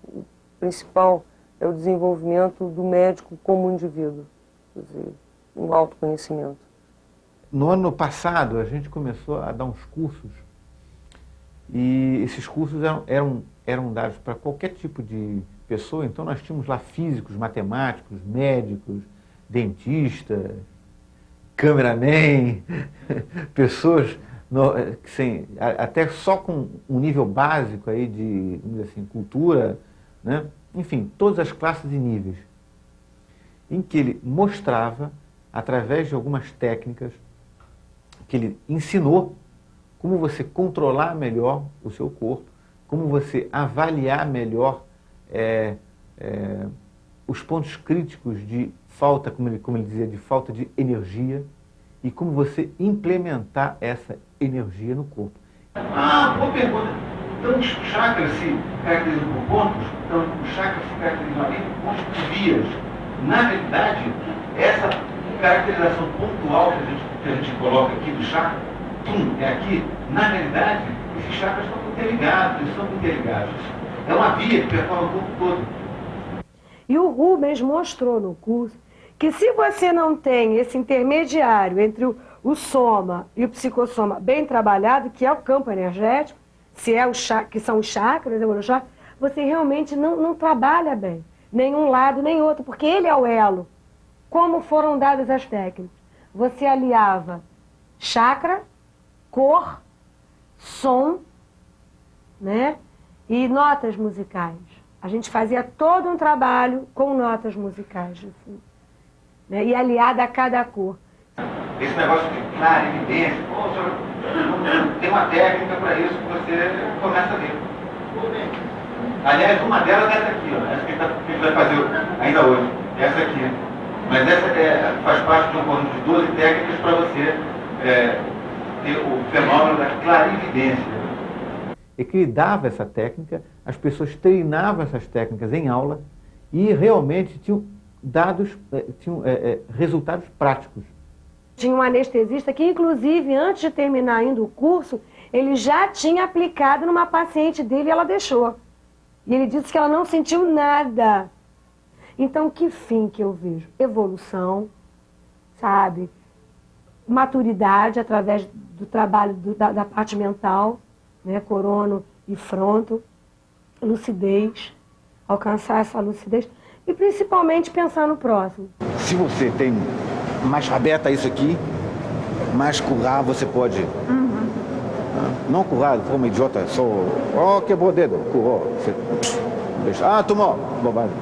o principal é o desenvolvimento do médico como indivíduo, quer dizer, um autoconhecimento. No ano passado, a gente começou a dar uns cursos e esses cursos eram dados para qualquer tipo de pessoa. Então nós tínhamos lá físicos, matemáticos, médicos, dentistas, cameraman, pessoas até só com um nível básico aí de, vamos dizer assim, cultura, né? Enfim, todas as classes e níveis, em que ele mostrava, através de algumas técnicas, que ele ensinou como você controlar melhor o seu corpo, como você avaliar melhor os pontos críticos de falta, como ele dizia, de falta de energia, e como você implementar essa energia no corpo. Ah, boa pergunta. Então os chakras se caracterizam por pontos? Então os chakras se caracterizam ali por pontos de vias. Na realidade, essa caracterização pontual que a gente coloca aqui do chakra, é aqui, na realidade, esses chakras estão interligados, eles são interligados. É uma via que percorre o corpo todo. E o Rubens mostrou no curso que se você não tem esse intermediário entre o soma e o psicossoma bem trabalhado, que é o campo energético, que são os chakras, você realmente não trabalha bem, nenhum lado nem outro, porque ele é o elo. Como foram dadas as técnicas? Você aliava chakra, cor, som, né? E notas musicais. A gente fazia todo um trabalho com notas musicais, assim, né? E aliada a cada cor. Esse negócio de clara evidência, tem uma técnica para isso que você começa a ver. Aliás, uma delas é essa aqui, ó. Essa que a gente vai fazer ainda hoje. Essa aqui. Mas essa faz parte de um conjunto de 12 técnicas para você ter o fenômeno da clarividência. É que ele dava essa técnica, as pessoas treinavam essas técnicas em aula e realmente tinham resultados práticos. Tinha um anestesista que, inclusive, antes de terminar ainda o curso, ele já tinha aplicado numa paciente dele e ela deixou. E ele disse que ela não sentiu nada. Então, que fim que eu vejo? Evolução, sabe? Maturidade através do trabalho da parte mental, né? Corono e fronto, lucidez, alcançar essa lucidez e principalmente pensar no próximo. Se você tem mais aberta isso aqui, mais curar você pode. Não curar de forma idiota, só, quebrou o dedo, curou. Você deixa, tomou, bobagem.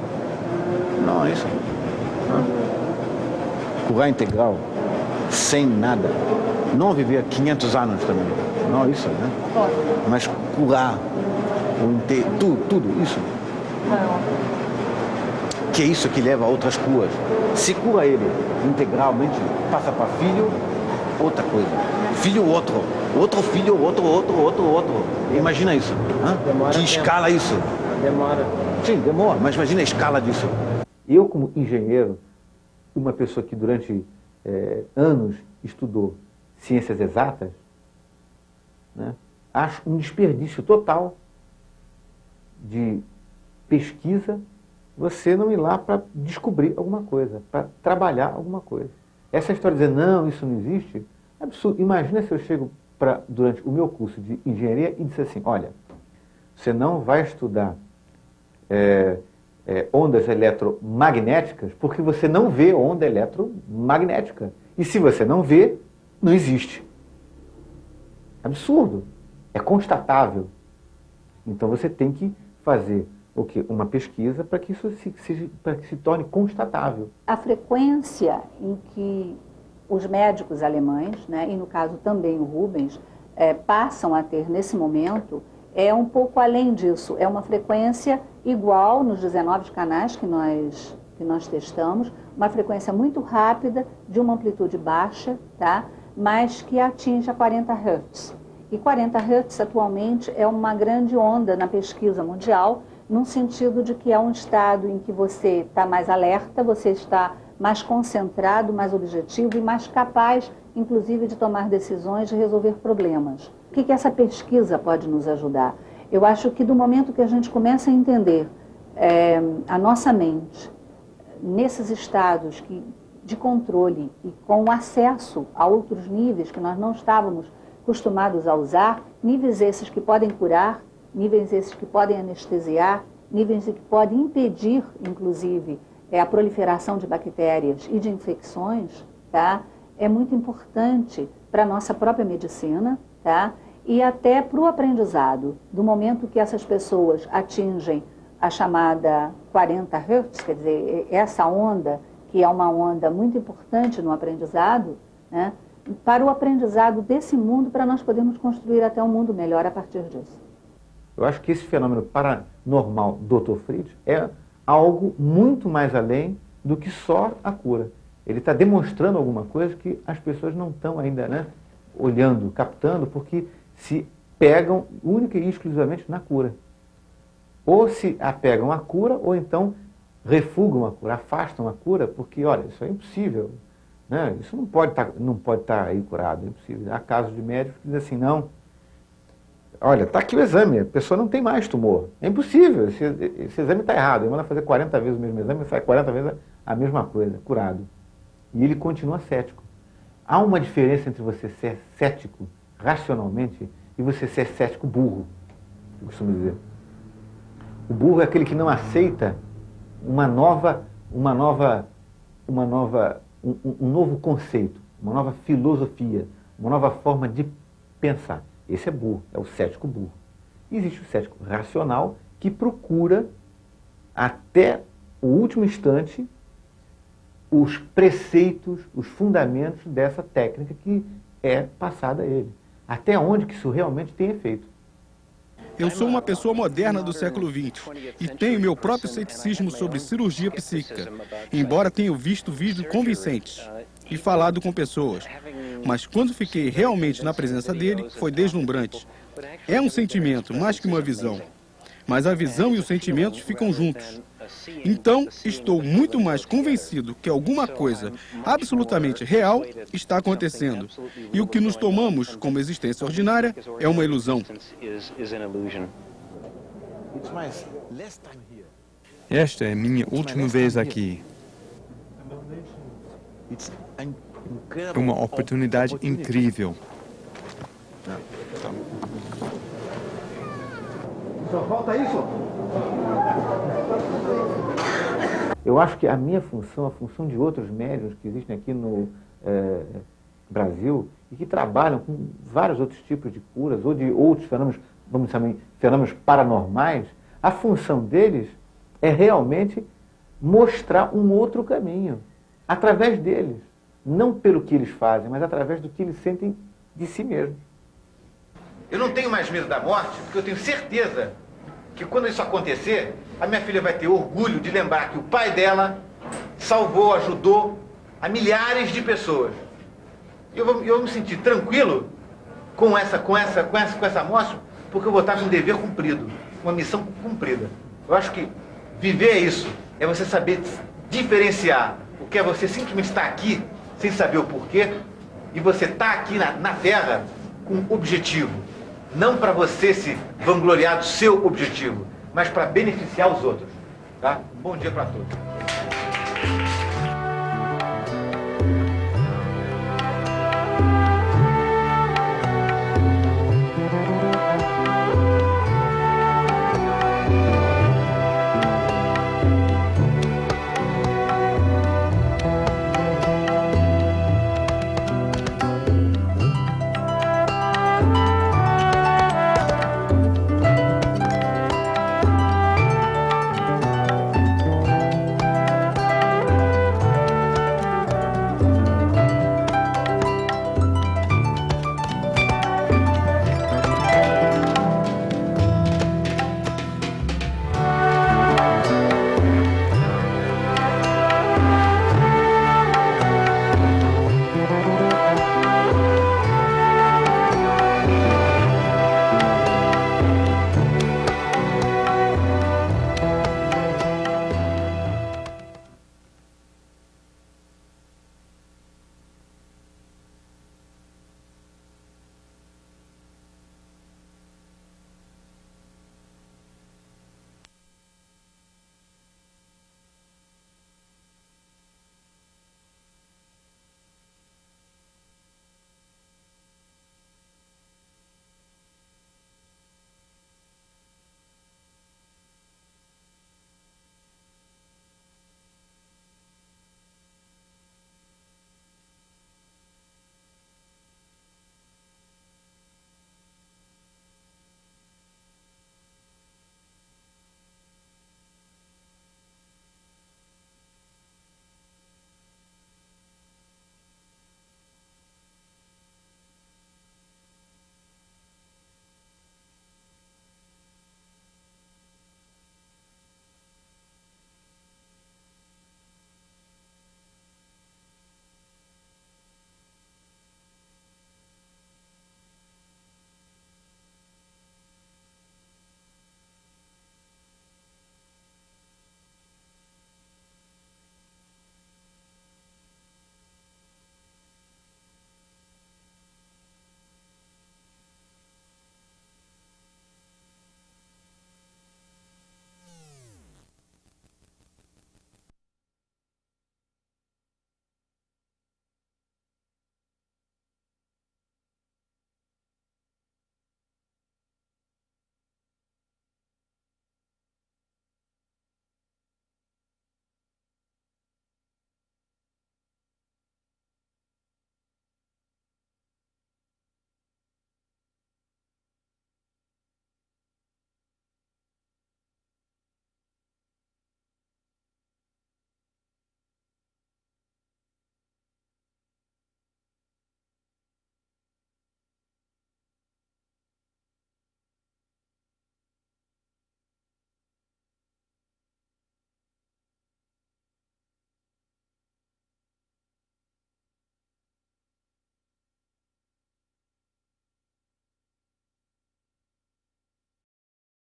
Não, é isso. Curar integral, sem nada. Não viver 500 anos também. Não, isso, né? Mas curar, tudo isso. Que é isso que leva a outras curas. Se cura ele integralmente, passa para filho, outra coisa. Filho, outro filho, outro. Imagina isso. Que escala isso? Demora. Sim, demora, mas imagina a escala disso. Eu, como engenheiro, uma pessoa que durante anos estudou ciências exatas, né, acho um desperdício total de pesquisa você não ir lá para descobrir alguma coisa, para trabalhar alguma coisa. Essa história de dizer, não, isso não existe, é absurdo. Imagina se eu chego durante o meu curso de engenharia e disser assim, olha, você não vai estudar ondas eletromagnéticas porque você não vê onda eletromagnética. E se você não vê, não existe. Absurdo. É constatável. Então você tem que fazer uma pesquisa para que isso se torne constatável. A frequência em que os médicos alemães, né, e no caso também o Rubens, passam a ter nesse momento é um pouco além disso. É uma frequência igual nos 19 canais que nós testamos, uma frequência muito rápida, de uma amplitude baixa, tá? Mas que atinge a 40 Hz. E 40 Hz atualmente é uma grande onda na pesquisa mundial, num sentido de que é um estado em que você está mais alerta, você está mais concentrado, mais objetivo e mais capaz, inclusive, de tomar decisões, de resolver problemas. O que essa pesquisa pode nos ajudar? Eu acho que do momento que a gente começa a entender a nossa mente, nesses estados de controle e com acesso a outros níveis que nós não estávamos acostumados a usar, níveis esses que podem curar, níveis esses que podem anestesiar, níveis que podem impedir, inclusive, a proliferação de bactérias e de infecções, tá? É muito importante para a nossa própria medicina, tá? E até para o aprendizado. Do momento que essas pessoas atingem a chamada 40 Hz, quer dizer, essa onda, que é uma onda muito importante no aprendizado, né? Para o aprendizado desse mundo, para nós podermos construir até um mundo melhor a partir disso. Eu acho que esse fenômeno paranormal do Dr. Fritz é algo muito mais além do que só a cura. Ele está demonstrando alguma coisa que as pessoas não estão ainda, né, olhando, captando, porque se pegam única e exclusivamente na cura. Ou se apegam à cura, ou então refugam a cura, afastam a cura, porque, olha, isso é impossível. Né? Isso não pode estar aí curado, é impossível. Há casos de médicos que dizem assim, não, olha, está aqui o exame, a pessoa não tem mais tumor. É impossível, esse exame está errado. Ele manda fazer 40 vezes o mesmo exame e sai 40 vezes a mesma coisa, curado. E ele continua cético. Há uma diferença entre você ser cético racionalmente e você ser cético burro, eu costumo dizer. O burro é aquele que não aceita um novo conceito, uma nova filosofia, uma nova forma de pensar. Esse é burro, é o cético burro. E existe o cético racional que procura até o último instante os preceitos, os fundamentos dessa técnica que é passada a ele. Até onde que isso realmente tem efeito. Eu sou uma pessoa moderna do século XX e tenho meu próprio ceticismo sobre cirurgia psíquica, embora tenha visto vídeos convincentes e falado com pessoas. Mas quando fiquei realmente na presença dele, foi deslumbrante. É um sentimento, mais que uma visão. Mas a visão e os sentimentos ficam juntos. Então, estou muito mais convencido que alguma coisa absolutamente real está acontecendo. E o que nos tomamos como existência ordinária é uma ilusão. Esta é minha última vez aqui. É uma oportunidade incrível. Só falta isso? Eu acho que a minha função, a função de outros médiuns que existem aqui no Brasil e que trabalham com vários outros tipos de curas ou de outros fenômenos, vamos chamar fenômenos paranormais, a função deles é realmente mostrar um outro caminho, através deles. Não pelo que eles fazem, mas através do que eles sentem de si mesmos. Eu não tenho mais medo da morte, porque eu tenho certeza que quando isso acontecer, a minha filha vai ter orgulho de lembrar que o pai dela salvou, ajudou a milhares de pessoas. Eu vou me sentir tranquilo com essa morte, porque eu vou estar com um dever cumprido, uma missão cumprida. Eu acho que viver é isso, é você saber diferenciar o que é você simplesmente estar aqui, sem saber o porquê, e você estar aqui na Terra com um objetivo. Não para você se vangloriar do seu objetivo, mas para beneficiar os outros. Tá? Bom dia para todos.